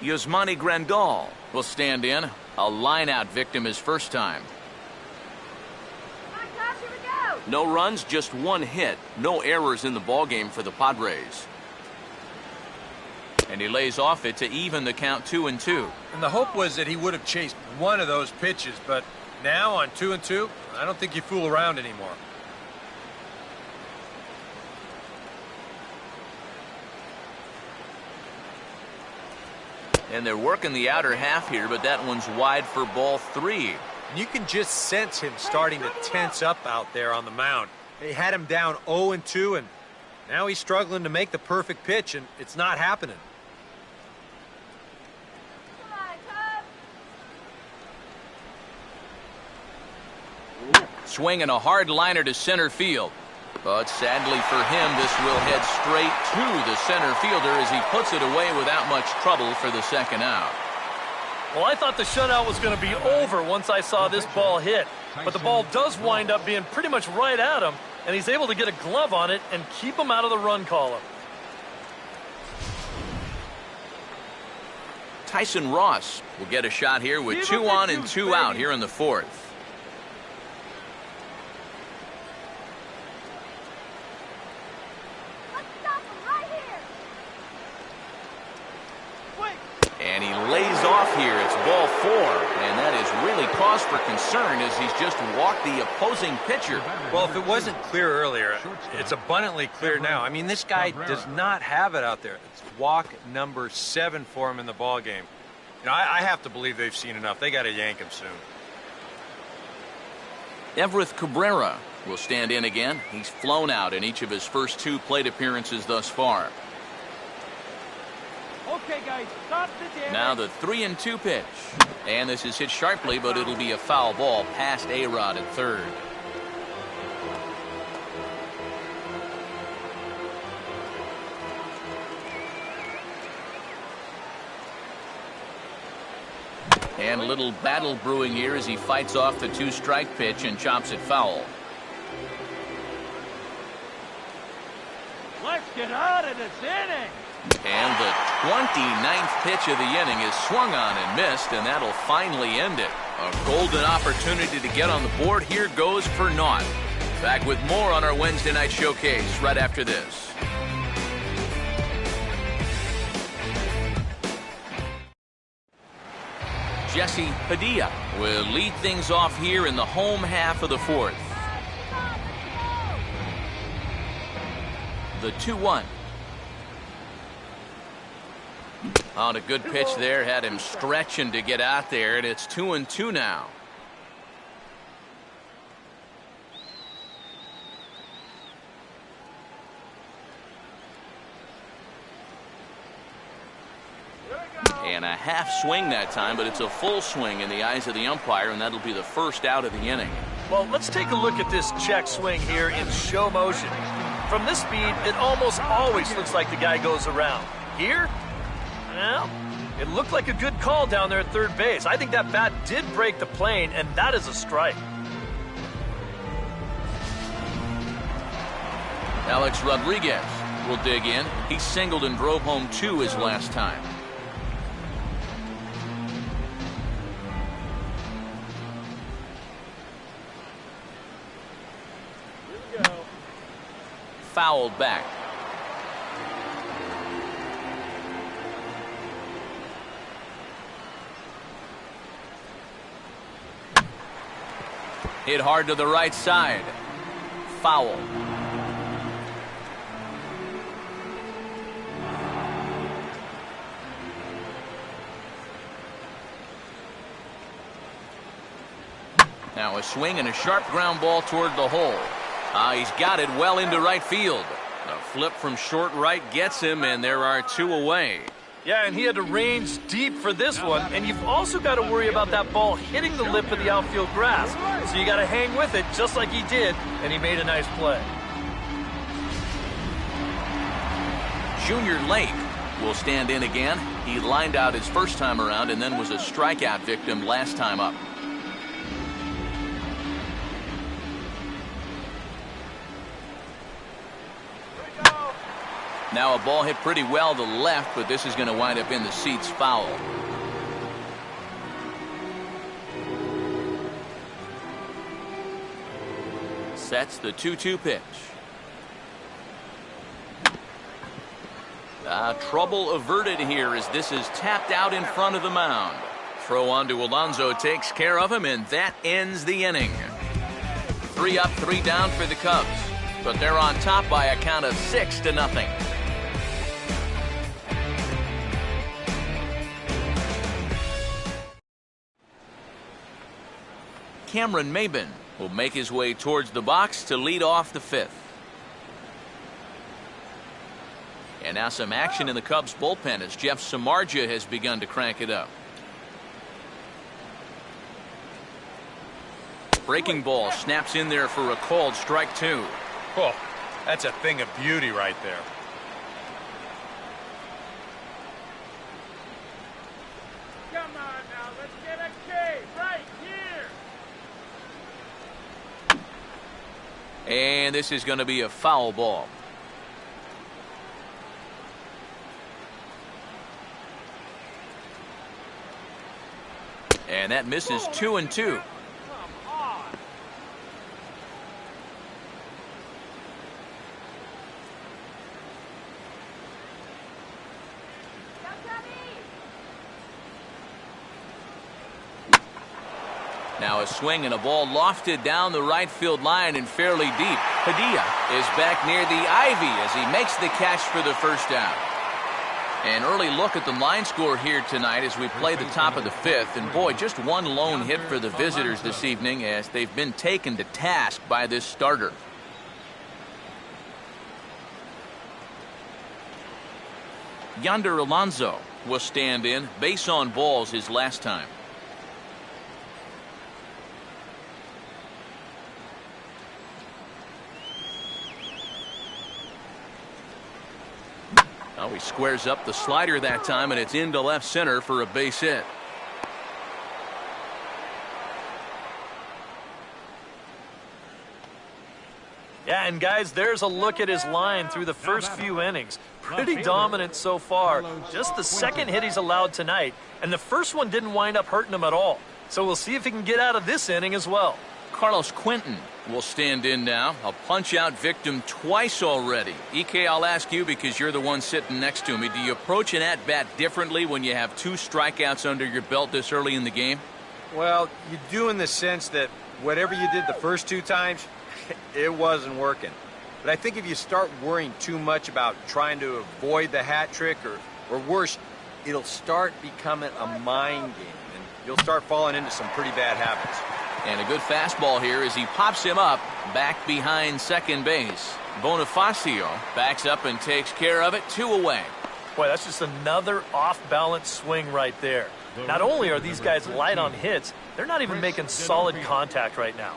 S1: Yasmani Grandal will stand in. A line-out victim his first time. No runs, just 1 hit. No errors in the ballgame for the Padres. And he lays off it to even the count 2-2.
S3: And the hope was that he would have chased one of those pitches, but now on 2-2, I don't think you fool around anymore.
S1: And they're working the outer half here, but that one's wide for ball 3.
S3: And you can just sense him starting to tense up out there on the mound. They had him down 0-2, and now he's struggling to make the perfect pitch, and it's not happening.
S1: Swinging a hard liner to center field. But sadly for him, this will head straight to the center fielder as he puts it away without much trouble for the second out.
S2: Well, I thought the shutout was going to be over once I saw this ball hit. But the ball does wind up being pretty much right at him, and he's able to get a glove on it and keep him out of the run column.
S1: Tyson Ross will get a shot here with 2 on and 2 out here in the 4th. And he lays off here. It's ball 4. And that is really cause for concern as he's just walked the opposing pitcher.
S3: Well, if it wasn't clear earlier, it's abundantly clear now. I mean, this guy does not have it out there. It's walk number 7 for him in the ball game. You know, I have to believe they've seen enough. They got to yank him soon.
S1: Everett Cabrera will stand in again. He's flown out in each of his first 2 plate appearances thus far.
S4: Okay, guys, stop the damage.
S1: Now the 3-2 pitch. And this is hit sharply, but it'll be a foul ball past A-Rod at third. And a little battle brewing here as he fights off the 2-strike pitch and chops it foul.
S4: Let's get out of this inning.
S1: And the 29th pitch of the inning is swung on and missed, and that'll finally end it. A golden opportunity to get on the board. Here goes for naught. Back with more on our Wednesday night showcase right after this. Jesse Padilla will lead things off here in the home half of the 4th. The 2-1. On a good pitch there, had him stretching to get out there, and it's 2-2 now. And a half swing that time, but it's a full swing in the eyes of the umpire, and that'll be the first out of the inning.
S2: Well, let's take a look at this check swing here in show motion. From this speed, it almost always looks like the guy goes around. Here, well, it looked like a good call down there at third base. I think that bat did break the plane, and that is a strike.
S1: Alex Rodriguez will dig in. He singled and drove home 2 his last time.
S4: Here we go.
S1: Fouled back. Hit hard to the right side. Foul. Now a swing and a sharp ground ball toward the hole. He's got it well into right field. A flip from short right gets him, and there are 2 away.
S2: Yeah, and he had to range deep for this one, and you've also got to worry about that ball hitting the lip of the outfield grass. So you got to hang with it just like he did, and he made a nice play.
S1: Junior Lake will stand in again. He lined out his first time around and then was a strikeout victim last time up. Now a ball hit pretty well to left, but this is going to wind up in the seats foul. Sets the 2-2 pitch. Trouble averted here as this is tapped out in front of the mound. Throw on to Alonso takes care of him, and that ends the inning. 3 up, 3 down for the Cubs, but they're on top by a count of 6-0. Cameron Maybin will make his way towards the box to lead off the 5th. And now some action in the Cubs bullpen as Jeff Samardzija has begun to crank it up. Breaking ball snaps in there for a called strike 2.
S3: Oh, that's a thing of beauty right there.
S4: Come on now, let's get a K right here.
S1: And this is going to be a foul ball. And that misses 2-2. Now a swing and a ball lofted down the right field line and fairly deep. Padilla is back near the ivy as he makes the catch for the first down. An early look at the line score here tonight as we play the top of the 5th. And boy, just one lone hit for the visitors this evening as they've been taken to task by this starter. Yonder Alonso will stand in. Base on balls his last time. Oh, he squares up the slider that time, and it's into left center for a base hit.
S2: Yeah, and guys, there's a look at his line through the first few innings. Pretty dominant so far. Just the second hit he's allowed tonight, and the first one didn't wind up hurting him at all. So we'll see if he can get out of this inning as well.
S1: Carlos Quentin will stand in now. A punch-out victim twice already. EK, I'll ask you because you're the one sitting next to me. Do you approach an at-bat differently when you have 2 strikeouts under your belt this early in the game?
S3: Well, you do in the sense that whatever you did the first 2 times, it wasn't working. But I think if you start worrying too much about trying to avoid the hat trick or worse, it'll start becoming a mind game, and you'll start falling into some pretty bad habits.
S1: And a good fastball here as he pops him up back behind second base. Bonifacio backs up and takes care of it. 2 away.
S2: Boy, that's just another off-balance swing right there. Not only are these guys light on hits, they're not even making solid contact right now.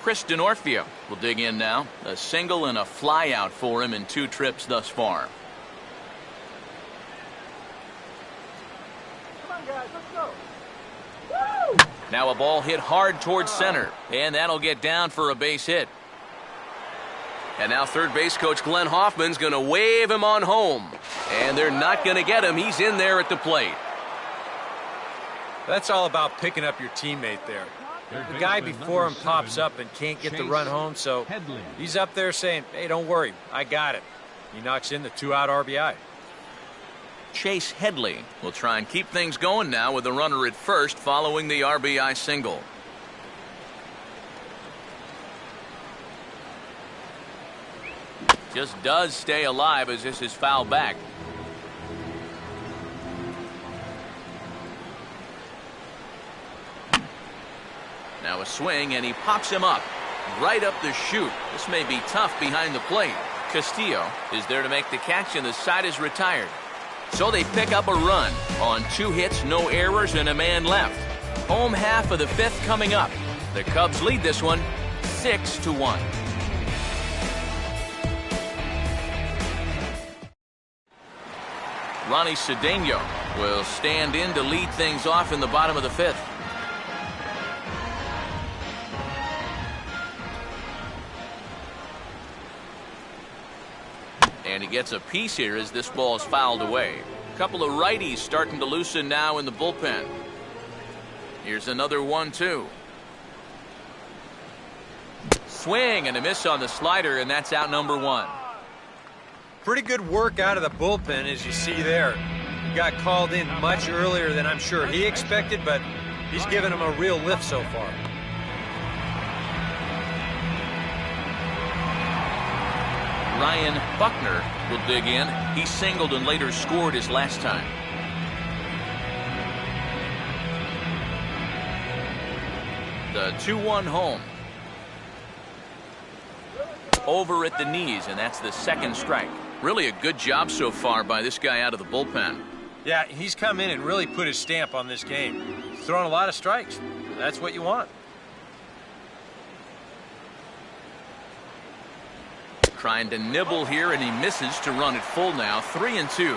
S1: Chris Denorfio will dig in now. A single and a fly out for him in 2 trips thus far.
S4: Come on, guys, let's go.
S1: Now a ball hit hard towards center, and that'll get down for a base hit. And now third base coach Glenn Hoffman's going to wave him on home. And they're not going to get him. He's in there at the plate.
S3: That's all about picking up your teammate there. The guy before him pops up and can't get the run home, so he's up there saying, hey, don't worry, I got it. He knocks in the 2-out RBI.
S1: Chase Headley will try and keep things going now with a runner at first following the RBI single. Just does stay alive as this is fouled back. Now a swing, and he pops him up right up the chute. This may be tough behind the plate. Castillo is there to make the catch, and the side is retired. So they pick up a run on 2 hits, no errors, and a man left. Home half of the 5th coming up. The Cubs lead this one 6-1. Ronnie Cedeno will stand in to lead things off in the bottom of the 5th. And he gets a piece here as this ball is fouled away. A couple of righties starting to loosen now in the bullpen. Here's another 1-2. Swing and a miss on the slider, and that's out number 1.
S3: Pretty good work out of the bullpen, as you see there. He got called in much earlier than I'm sure he expected, but he's given him a real lift so far.
S1: Ryan Buckner will dig in. He singled and later scored his last time. The 2-1 home. Over at the knees, and that's the second strike. Really a good job so far by this guy out of the bullpen.
S3: Yeah, he's come in and really put his stamp on this game. He's thrown a lot of strikes. That's what you want.
S1: Trying to nibble here, and he misses to run it full now. 3-2.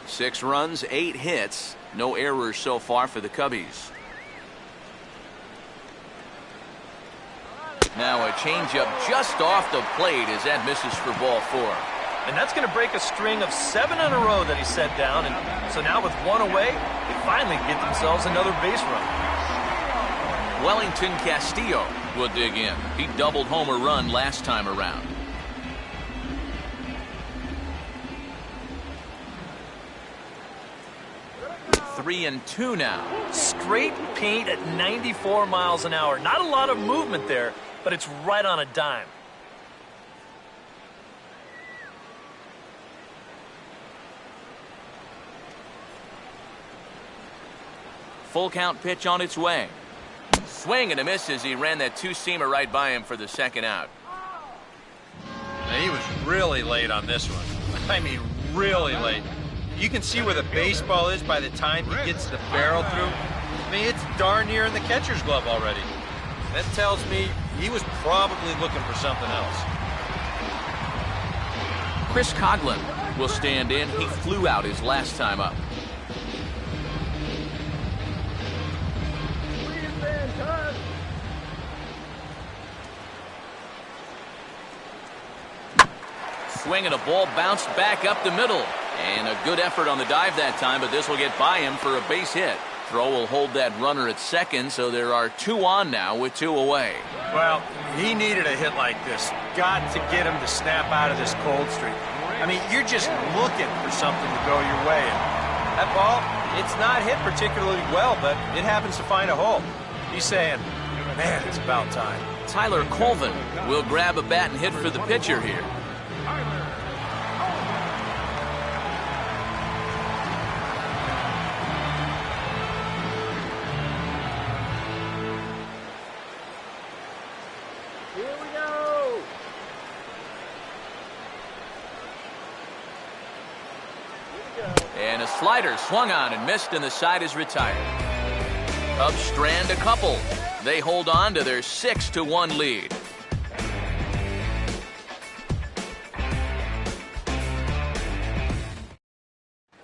S1: Six runs, 8 hits. No errors so far for the Cubbies. Now a changeup just off the plate as that misses for ball 4.
S2: And that's going to break a string of 7 in a row that he set down. And so now with 1 away, they finally get themselves another base run.
S1: Wellington Castillo will dig in. He doubled homer run last time around. Three and two now.
S2: Straight paint at 94 miles an hour. Not a lot of movement there, but it's right on a dime.
S1: Full count pitch on its way. Swing and a miss as he ran that two-seamer right by him for the second out.
S3: Now, he was really late on this one. I mean, really late. You can see where the baseball is by the time he gets the barrel through. I mean, it's darn near in the catcher's glove already. That tells me he was probably looking for something else.
S1: Chris Coughlin will stand in. He flew out his last time up. Swing and a ball bounced back up the middle. And a good effort on the dive that time, but this will get by him for a base hit. Throw will hold that runner at second, so there are 2 on now with 2 away.
S3: Well, he needed a hit like this. Got to get him to snap out of this cold streak. I mean, you're just looking for something to go your way. And that ball, it's not hit particularly well, but it happens to find a hole. He's saying, man, it's about time.
S1: Tyler Colvin will grab a bat and hit for the pitcher here. And a slider swung on and missed, and the side is retired. Cubs strand a couple. They hold on to their 6-1 lead.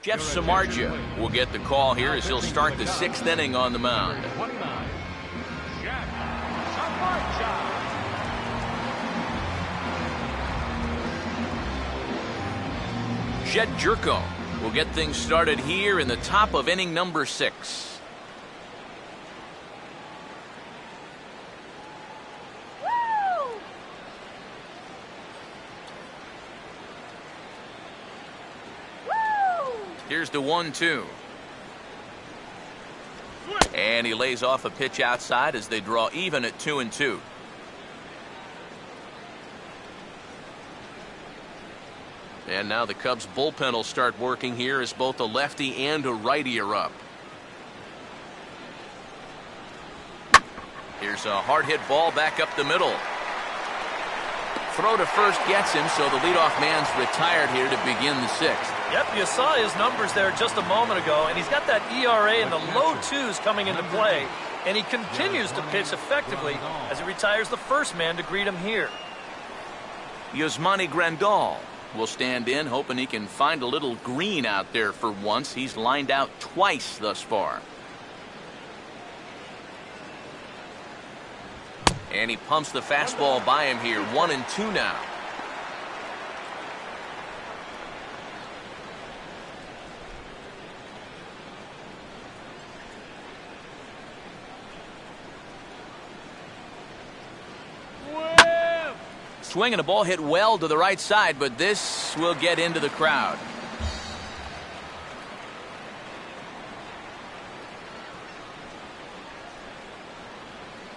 S1: Jeff Samardzija will get the call here as he'll start the 6th inning on the mound. Jed Jerko will get things started here in the top of inning number 6. Here's the 1-2. And he lays off a pitch outside as they draw even at 2-2. And now the Cubs bullpen will start working here as both a lefty and a righty are up. Here's a hard hit ball back up the middle. Throw to first gets him, so the leadoff man's retired here to begin the 6th.
S2: Yep, you saw his numbers there just a moment ago, and he's got that ERA in the low 2s coming into play, and he continues to pitch effectively as he retires the first man to greet him here.
S1: Yasmani Grandal will stand in, hoping he can find a little green out there for once. He's lined out twice thus far. And he pumps the fastball by him here. 1-2 now. Swinging a ball hit well to the right side, but this will get into the crowd.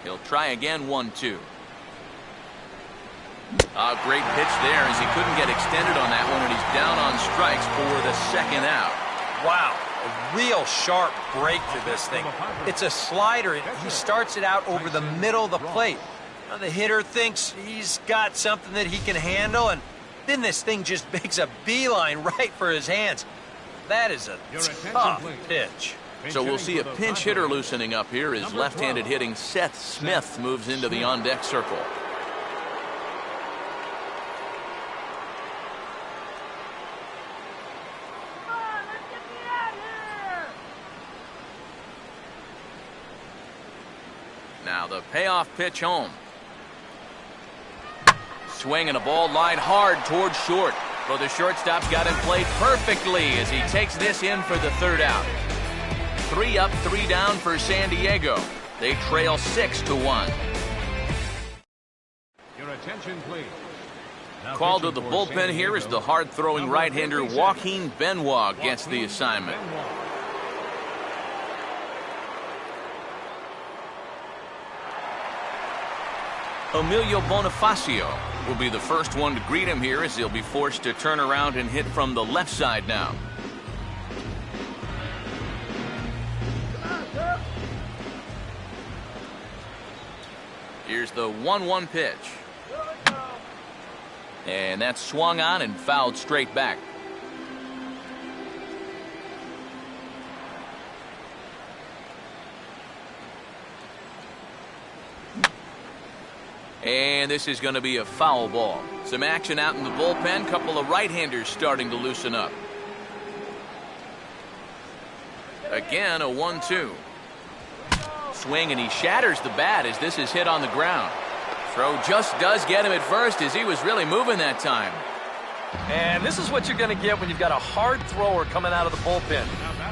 S1: He'll try again, 1-2. A great pitch there as he couldn't get extended on that one, and he's down on strikes for the second out.
S3: Wow, a real sharp break to this thing. It's a slider, and he starts it out over the middle of the plate. Now the hitter thinks he's got something that he can handle, and then this thing just makes a beeline right for his hands. That is a tough pitch.
S1: So we'll see a pinch hitter loosening up here as left-handed hitting Seth Smith moves into the on-deck circle.
S4: Come on, let's get me out here.
S1: Now the payoff pitch home. Swinging a ball line hard towards short. But the shortstop's got him played perfectly as he takes this in for the third out. 3 up, 3 down for San Diego. They trail 6-1.
S5: Your attention, please.
S1: Called to the bullpen here as the hard-throwing right-hander Joaquin Benoit gets the assignment. Emilio Bonifacio will be the first one to greet him here as he'll be forced to turn around and hit from the left side now. Here's the 1-1 pitch. And that's swung on and fouled straight back. And this is going to be a foul ball. Some action out in the bullpen. Couple of right-handers starting to loosen up. Again, a 1-2. Swing, and he shatters the bat as this is hit on the ground. Throw just does get him at first as he was really moving that time.
S2: And this is what you're going to get when you've got a hard thrower coming out of the bullpen.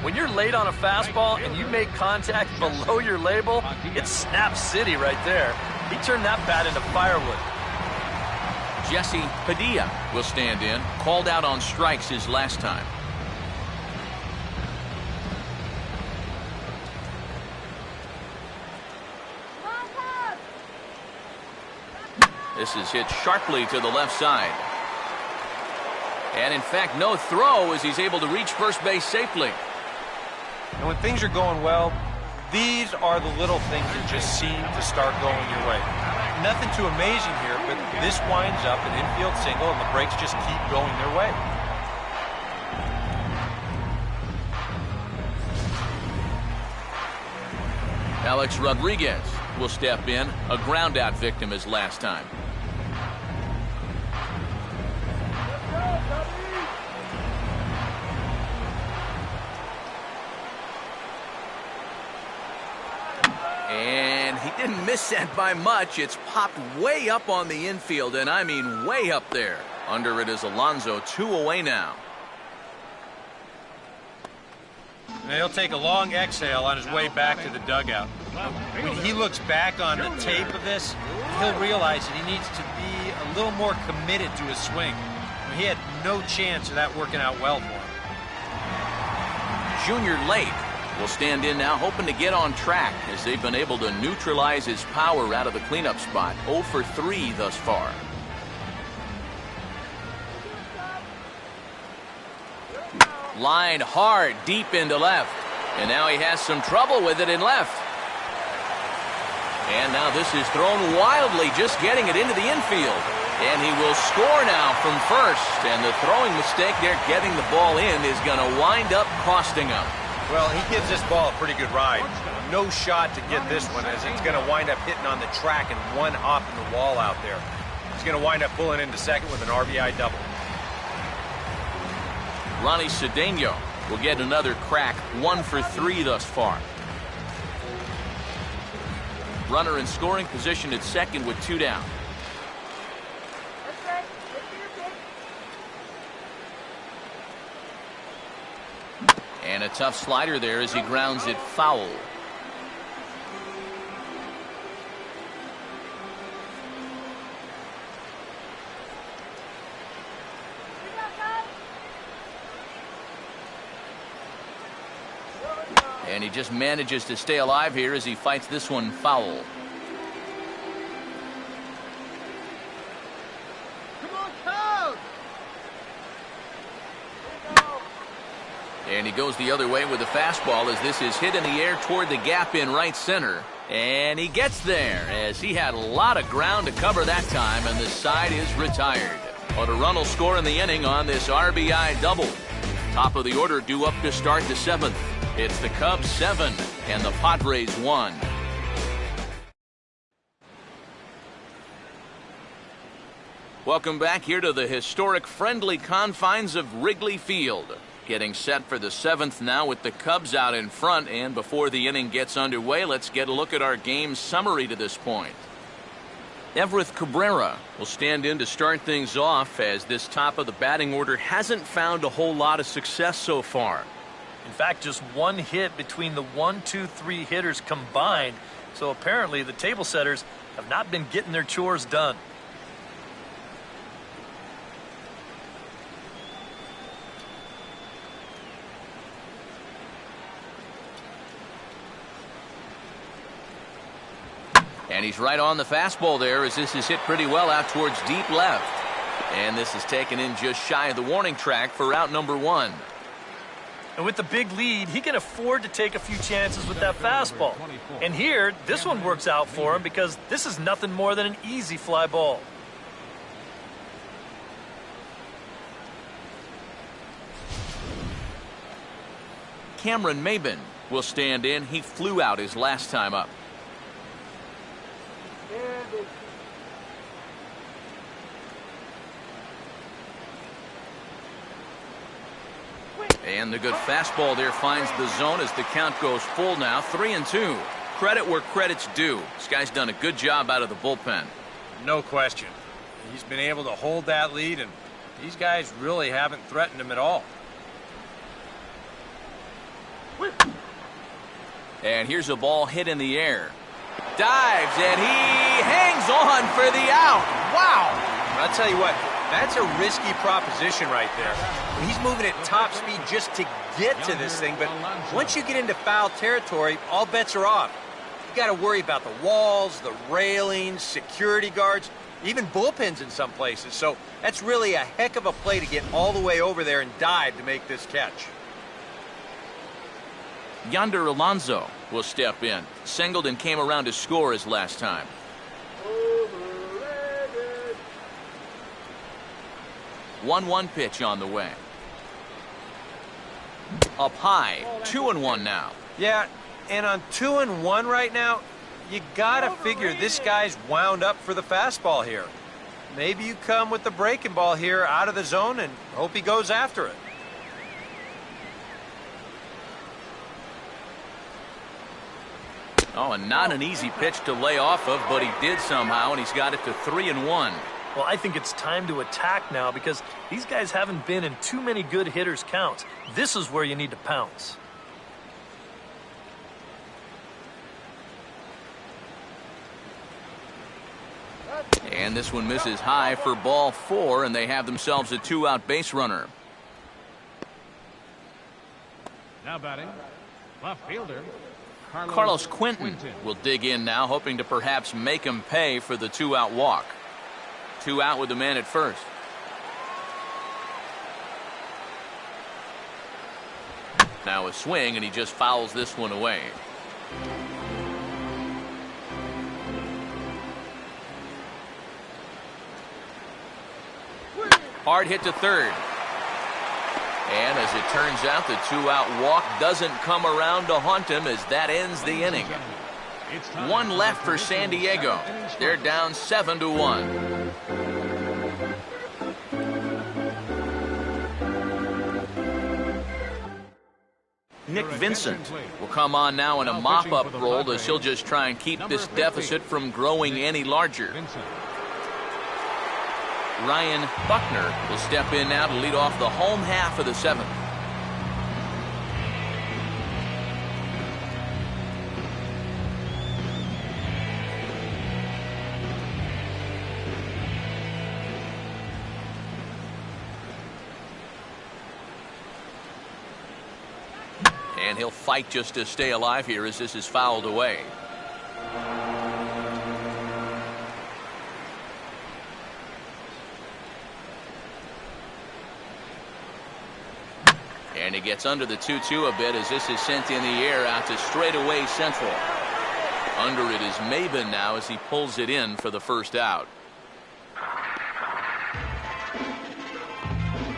S2: When you're late on a fastball and you make contact below your label, it's snap city right there. He turned that bat into firewood.
S1: Jesse Padilla will stand in. Called out on strikes his last time. This is hit sharply to the left side. And in fact, no throw as he's able to reach first base safely.
S3: And when things are going well, these are the little things that just seem to start going your way. Nothing too amazing here, but this winds up an infield single and the breaks just keep going their way.
S1: Alex Rodriguez will step in, a ground out victim his last time. And he didn't miss that by much. It's popped way up on the infield, and I mean way up there. Under it is Alonso, 2 away now.
S3: And he'll take a long exhale on his way back to the dugout. When he looks back on the tape of this, he'll realize that he needs to be a little more committed to his swing. He had no chance of that working out well for him.
S1: Junior Lake will stand in now, hoping to get on track as they've been able to neutralize his power out of the cleanup spot. 0 for 3 thus far. Line hard deep into left. And now he has some trouble with it in left. And now this is thrown wildly, just getting it into the infield. And he will score now from first. And the throwing mistake there, getting the ball in, is going to wind up costing him.
S3: Well, he gives this ball a pretty good ride. No shot to get this one, as it's going to wind up hitting on the track and one hop in the wall out there. He's going to wind up pulling into second with an RBI double.
S1: Ronnie Cedeno will get another crack, 1 for 3 thus far. Runner in scoring position at second with 2 down. And a tough slider there as he grounds it foul. And he just manages to stay alive here as he fights this one foul.
S4: Come on, Code!
S1: And he goes the other way with the fastball as this is hit in the air toward the gap in right center. And he gets there as he had a lot of ground to cover that time, and the side is retired. But a run will score in the inning on this RBI double. Top of the order due up to start the 7th. It's the Cubs 7 and the Padres 1. Welcome back here to the historic friendly confines of Wrigley Field. Getting set for the 7th now with the Cubs out in front, and before the inning gets underway, let's get a look at our game summary to this point. Everett Cabrera will stand in to start things off as this top of the batting order hasn't found a whole lot of success so far.
S2: In fact, just one hit between the 1, 2, 3 hitters combined. So apparently the table setters have not been getting their chores done.
S1: And he's right on the fastball there as this is hit pretty well out towards deep left. And this is taken in just shy of the warning track for out number 1.
S2: And with the big lead, he can afford to take a few chances with that fastball. And here, this one works out for him because this is nothing more than an easy fly ball.
S1: Cameron Maybin will stand in. He flew out his last time up. And the good fastball there finds the zone as the count goes full now, 3-2. Credit where credit's due. This guy's done a good job out of the bullpen.
S3: No question. He's been able to hold that lead, and these guys really haven't threatened him at all.
S1: And here's a ball hit in the air. Dives, and he hangs on for the out. Wow!
S3: I'll tell you what, that's a risky proposition right there. He's moving at top speed just to get to this thing, but once you get into foul territory, all bets are off. You got to worry about the walls, the railings, security guards, even bullpens in some places. So that's really a heck of a play to get all the way over there and dive to make this catch.
S1: Yonder Alonso will step in. Singled and came around to score his last time. 1-1 pitch on the way. Up high, 2-1 now.
S3: Yeah, and on 2-1 right now, you gotta figure this guy's wound up for the fastball here. Maybe you come with the breaking ball here out of the zone and hope he goes after it.
S1: Oh, and not an easy pitch to lay off of, but he did somehow, and he's got it to 3-1.
S2: Well, I think it's time to attack now because these guys haven't been in too many good hitters' counts. This is where you need to pounce.
S1: And this one misses high for ball 4, and they have themselves a 2-out base runner.
S5: Now batting, left fielder
S1: Carlos Quinton will dig in now, hoping to perhaps make him pay for the 2-out walk. 2 out with the man at first. Now a swing, and he just fouls this one away. Hard hit to third. And as it turns out, the 2-out walk doesn't come around to haunt him as that ends the inning. 1 left for San Diego. They're down 7-1. Nick Vincent will come on now in a mop-up role as he'll just try and keep this deficit from growing any larger. Ryan Buckner will step in now to lead off the home half of the 7th. And he'll fight just to stay alive here as this is fouled away. And he gets under the 2-2 a bit as this is sent in the air out to straightaway central. Under it is Maben now as he pulls it in for the first out.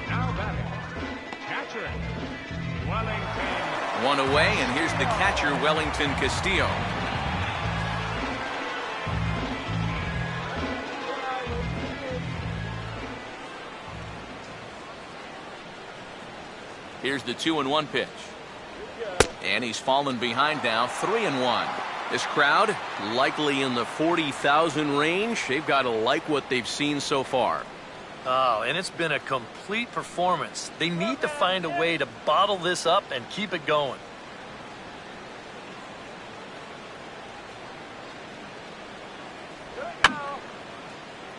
S5: Now batting. Catcher. Wellington.
S1: One away, and here's the catcher, Wellington Castillo. Here's the 2-1 pitch. And he's fallen behind now, 3-1. This crowd, likely in the 40,000 range. They've got to like what they've seen so far.
S2: Oh, and it's been a complete performance. They need to find a way to bottle this up and keep it going.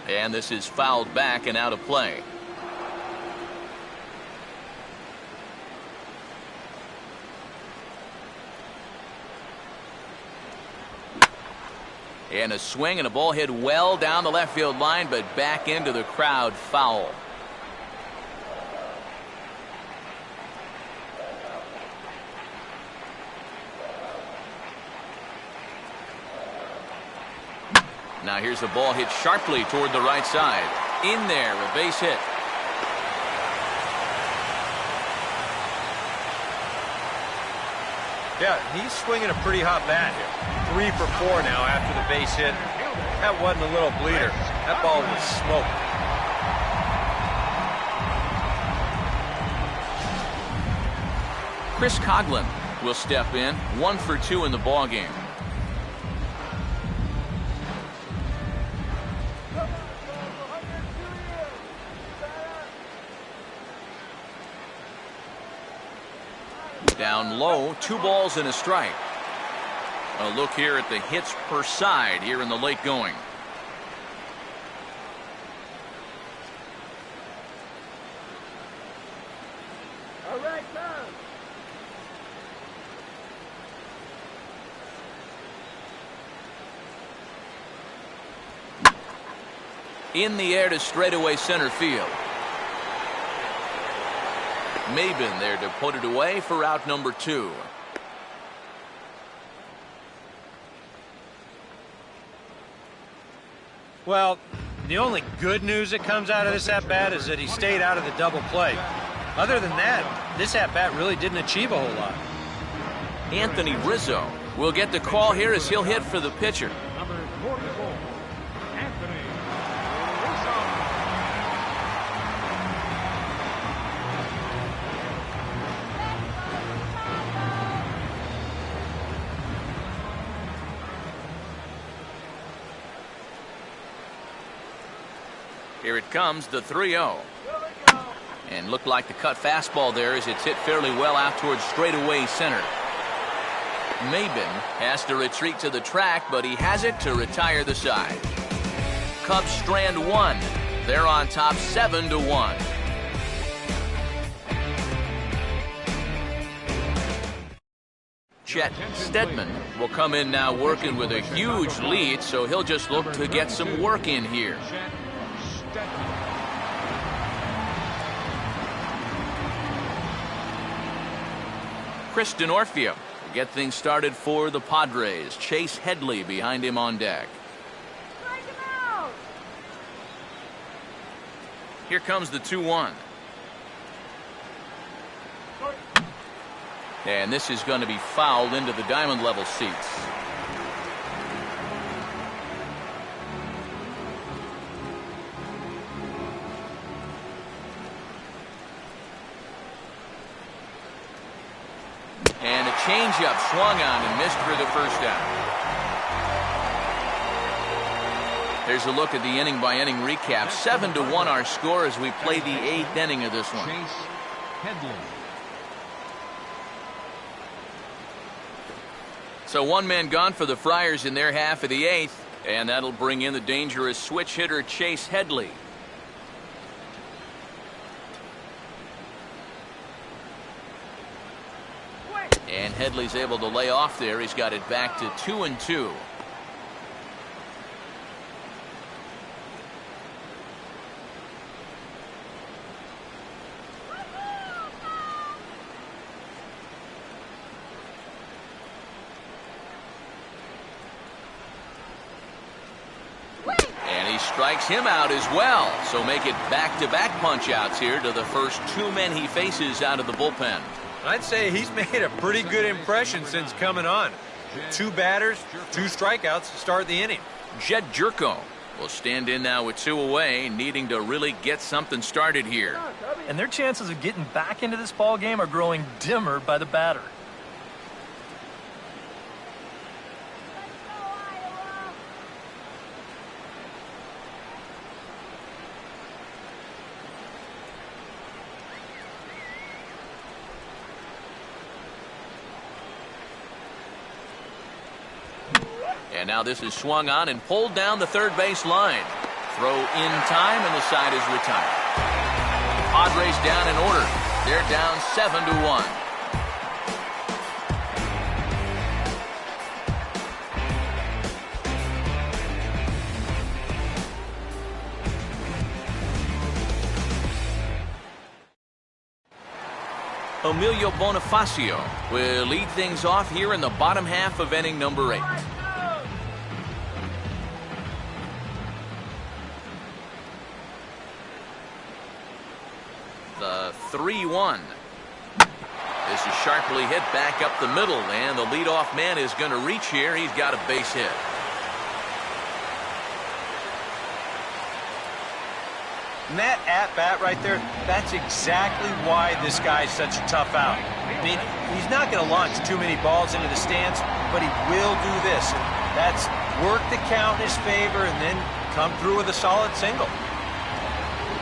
S1: And this is fouled back and out of play. And a swing and a ball hit well down the left field line, but back into the crowd, foul. Now here's a ball hit sharply toward the right side. In there, a base hit.
S3: Yeah, he's swinging a pretty hot bat here. 3 for 4 now after the base hit. That wasn't a little bleeder. That ball was smoked.
S1: Chris Coughlin will step in, 1 for 2 in the ball game. Down low, 2 balls and a strike. A look here at the hits per side here in the late going.
S4: All right, go.
S1: In the air to straightaway center field. Maben there to put it away for out number 2.
S3: Well, the only good news that comes out of this at-bat is that he stayed out of the double play. Other than that, this at-bat really didn't achieve a whole lot.
S1: Anthony Rizzo will get the call here as he'll hit for the pitcher.
S5: Number 44. Anthony Rizzo.
S1: Here it comes, the 3-0. And looked like the cut fastball there as it's hit fairly well out towards straightaway center. Maben has to retreat to the track, but he has it to retire the side. Cubs strand 1. They're on top 7-1. Chet Steadman will come in now working with a huge lead, so he'll just look to get some work in here. Chris Denorfio to get things started for the Padres. Chase Headley behind him on deck.
S4: Strike him out.
S1: Here comes the 2-1. And this is going to be fouled into the diamond level seats. And a changeup swung on and missed for the first down. There's a look at the inning by inning recap. 7-1 our score as we play the 8th inning of this one.
S5: Chase Headley.
S1: So 1 man gone for the Friars in their half of the 8th, and that'll bring in the dangerous switch hitter Chase Headley. And And Headley's able to lay off there. He's got it back to 2-2. And he strikes him out as well. So make it back-to-back punch-outs here to the first two men he faces out of the bullpen.
S3: I'd say he's made a pretty good impression since coming on. 2 batters, 2 strikeouts to start the inning.
S1: Jed Jerko will stand in now with 2 away, needing to really get something started here.
S2: And their chances of getting back into this ball game are growing dimmer by the batter.
S1: And now this is swung on and pulled down the third base line. Throw in time, and the side is retired. Padres down in order. They're down 7-1. Emilio Bonifacio will lead things off here in the bottom half of inning number 8. The 3-1. This is sharply hit back up the middle, and the leadoff man is going to reach here. He's got a base hit.
S3: And that at-bat right there, that's exactly why this guy's such a tough out. I mean, he's not going to launch too many balls into the stands, but he will do this. That's work the count in his favor and then come through with a solid single.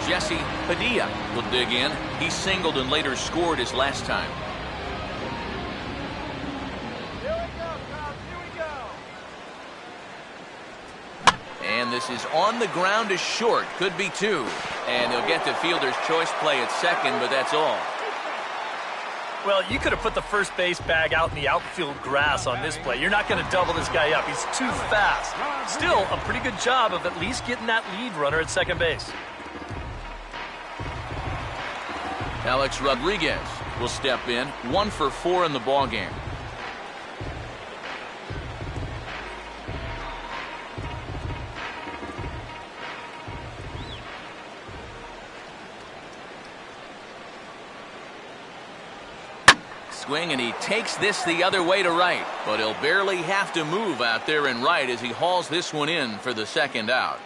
S1: Jesse Padilla will dig in. He singled and later scored his last time.
S4: Here we go, Cobb. Here we go.
S1: And this is on the ground to short. Could be 2. And they'll get the fielder's choice play at second, but that's all.
S2: Well, you could have put the first base bag out in the outfield grass on this play. You're not going to double this guy up. He's too fast. Still, a pretty good job of at least getting that lead runner at second base.
S1: Alex Rodriguez will step in. 1 for 4 in the ballgame. Swing, and he takes this the other way to right, but he'll barely have to move out there in right as he hauls this one in for the second out.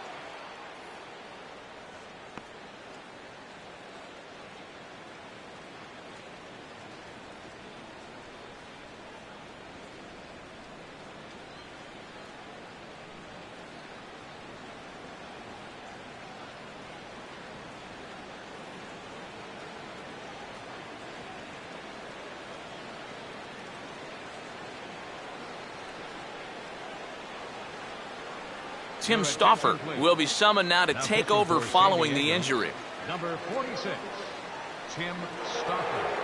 S1: Tim Stauffer will be summoned now to take over following the injury.
S5: Number 46, Tim Stauffer.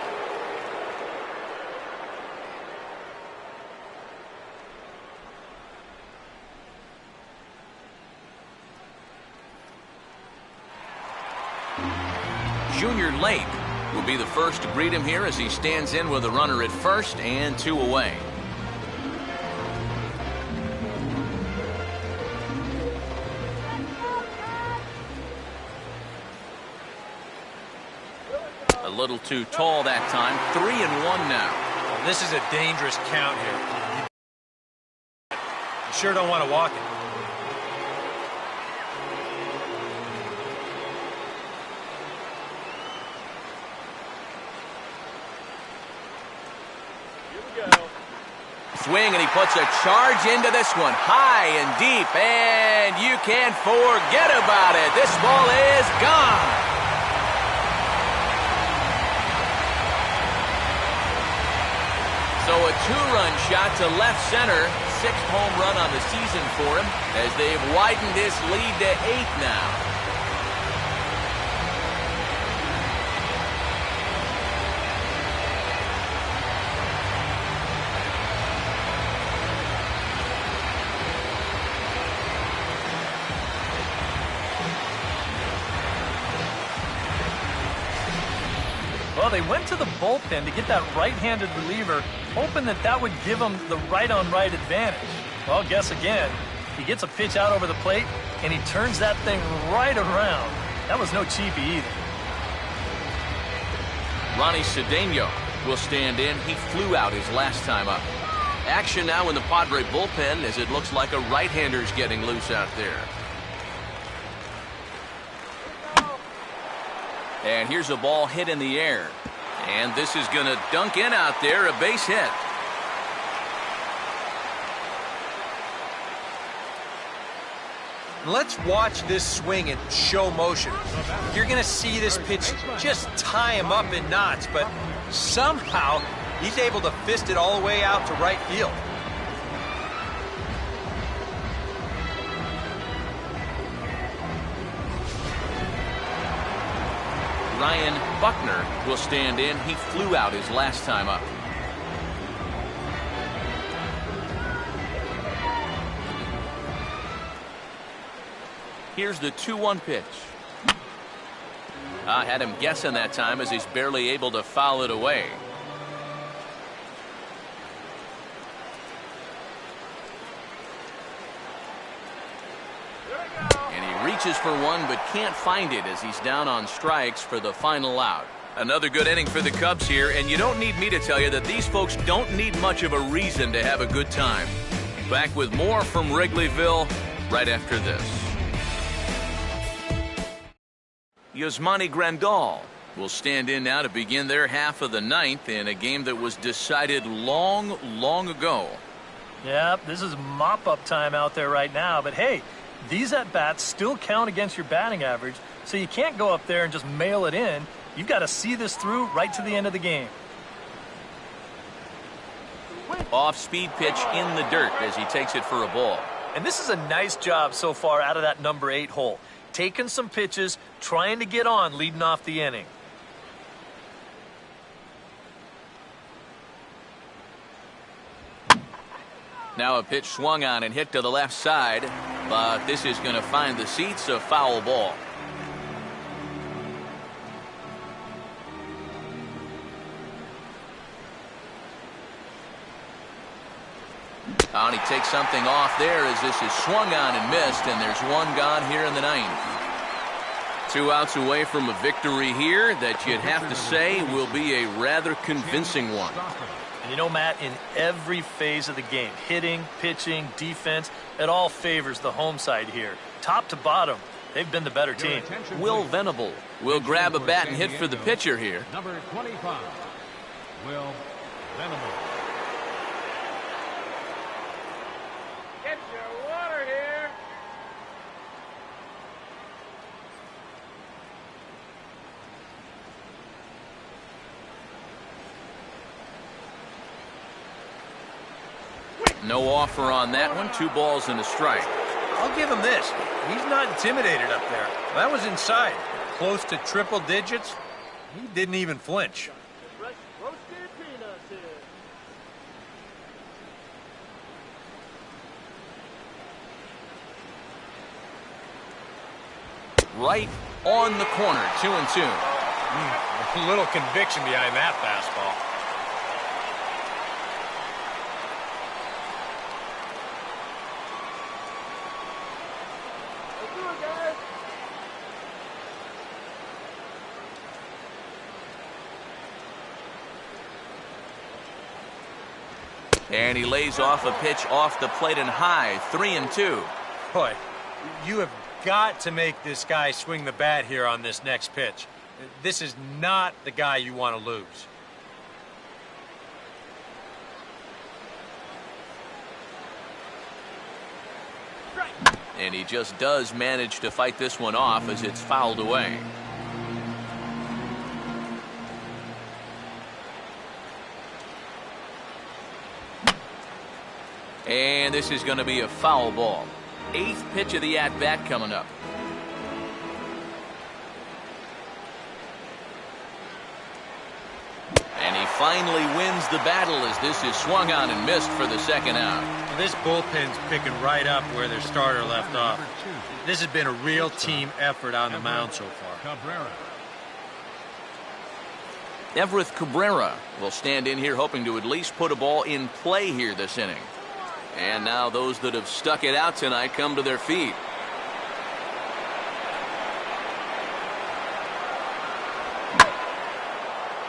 S1: Junior Lake will be the first to greet him here as he stands in with a runner at first and 2 away. A little too tall that time. 3-1 now.
S3: Well, this is a dangerous count here. You sure don't want to walk it.
S1: Swing, and he puts a charge into this one, high and deep, and you can't forget about it. This ball is gone. So a 2-run shot to left center, 6th home run on the season for him as they've widened this lead to 8 now.
S2: Well, they went to the bullpen to get that right-handed reliever, hoping that that would give them the right-on-right advantage. Well, guess again. He gets a pitch out over the plate, and he turns that thing right around. That was no cheapie either.
S1: Ronnie Cedeno will stand in. He flew out his last time up. Action now in the Padre bullpen as it looks like a right-hander's getting loose out there. And here's a ball hit in the air. And this is going to dunk in out there, a base hit.
S3: Let's watch this swing in show motion. You're going to see this pitch just tie him up in knots, but somehow he's able to fist it all the way out to right field.
S1: Ryan Buckner will stand in. He flew out his last time up. Here's the 2-1 pitch. I had him guessing that time as he's barely able to foul it away. And he reaches for one but can't find it as he's down on strikes for the final out. Another good inning for the Cubs here, and you don't need me to tell you that these folks don't need much of a reason to have a good time. Back with more from Wrigleyville right after this. Yasmani Grandal will stand in now to begin their half of the ninth in a game that was decided long, long ago.
S2: Yep, this is mop-up time out there right now, but hey, these at-bats still count against your batting average, so you can't go up there and just mail it in. You've got to see this through right to the end of the game.
S1: Off-speed pitch in the dirt as he takes it for a ball.
S2: And this is a nice job so far out of that number 8 hole. Taking some pitches, trying to get on leading off the inning.
S1: Now a pitch swung on and hit to the left side, but this is going to find the seats, a foul ball. Oh, and he takes something off there as this is swung on and missed, and there's one gone here in the ninth. 2 outs away from a victory here that you'd have to say will be a rather convincing one.
S2: And you know, Matt, in every phase of the game, hitting, pitching, defense, it all favors the home side here. Top to bottom, they've been the better team.
S1: Will Venable will grab a bat and hit for the pitcher here.
S5: Number 25, Will Venable.
S4: Get your water here.
S1: No offer on that one. 2 balls and a strike.
S3: I'll give him this. He's not intimidated up there. That was inside. Close to triple digits. He didn't even flinch.
S4: Fresh roasted peanuts here.
S1: Right on the corner. 2-2.
S3: A little conviction behind that fastball.
S4: Let's do it, guys.
S1: And he lays off a pitch off the plate and high. 3-2.
S3: Boy, you have got to make this guy swing the bat here on this next pitch. This is not the guy you want to lose.
S1: And he just does manage to fight this one off as it's fouled away. And this is going to be a foul ball. 8th pitch of the at-bat coming up. And he finally wins the battle as this is swung on and missed for the second out.
S3: Well, this bullpen's picking right up where their starter left off. This has been a real team effort on the mound so far.
S5: Cabrera.
S1: Everett Cabrera will stand in here hoping to at least put a ball in play here this inning. And now those that have stuck it out tonight come to their feet.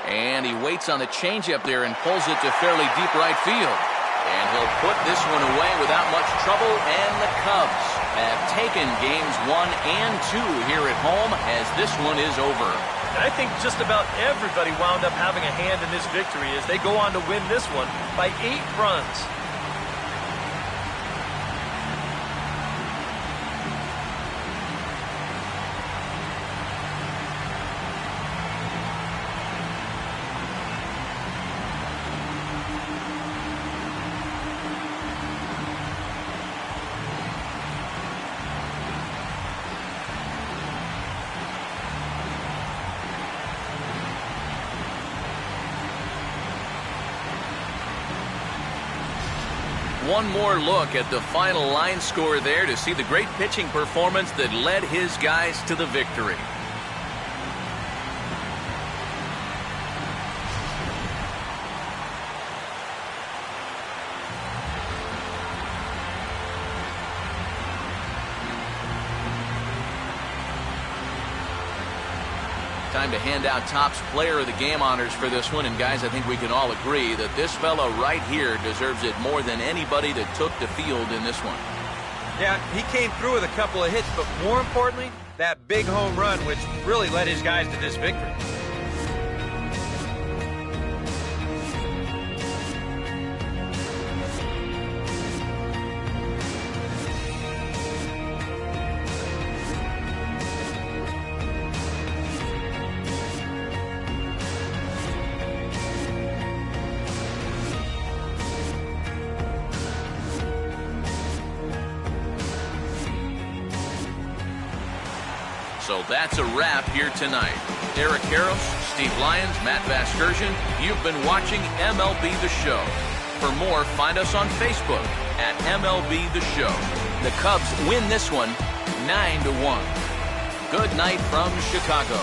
S1: And he waits on the changeup there and pulls it to fairly deep right field. And he'll put this one away without much trouble, and the Cubs have taken games 1 and 2 here at home as this one is over.
S2: And I think just about everybody wound up having a hand in this victory as they go on to win this one by 8 runs.
S1: One more look at the final line score there to see the great pitching performance that led his guys to the victory. Time to hand out Topps Player of the Game honors for this one. And guys, I think we can all agree that this fellow right here deserves it more than anybody that took the field in this one.
S3: Yeah, he came through with a couple of hits, but more importantly, that big home run, which really led his guys to this victory.
S1: So that's a wrap here tonight. Eric Harris, Steve Lyons, Matt Vasgersian, you've been watching MLB The Show. For more, find us on Facebook at MLB The Show. The Cubs win this one 9-1. Good night from Chicago.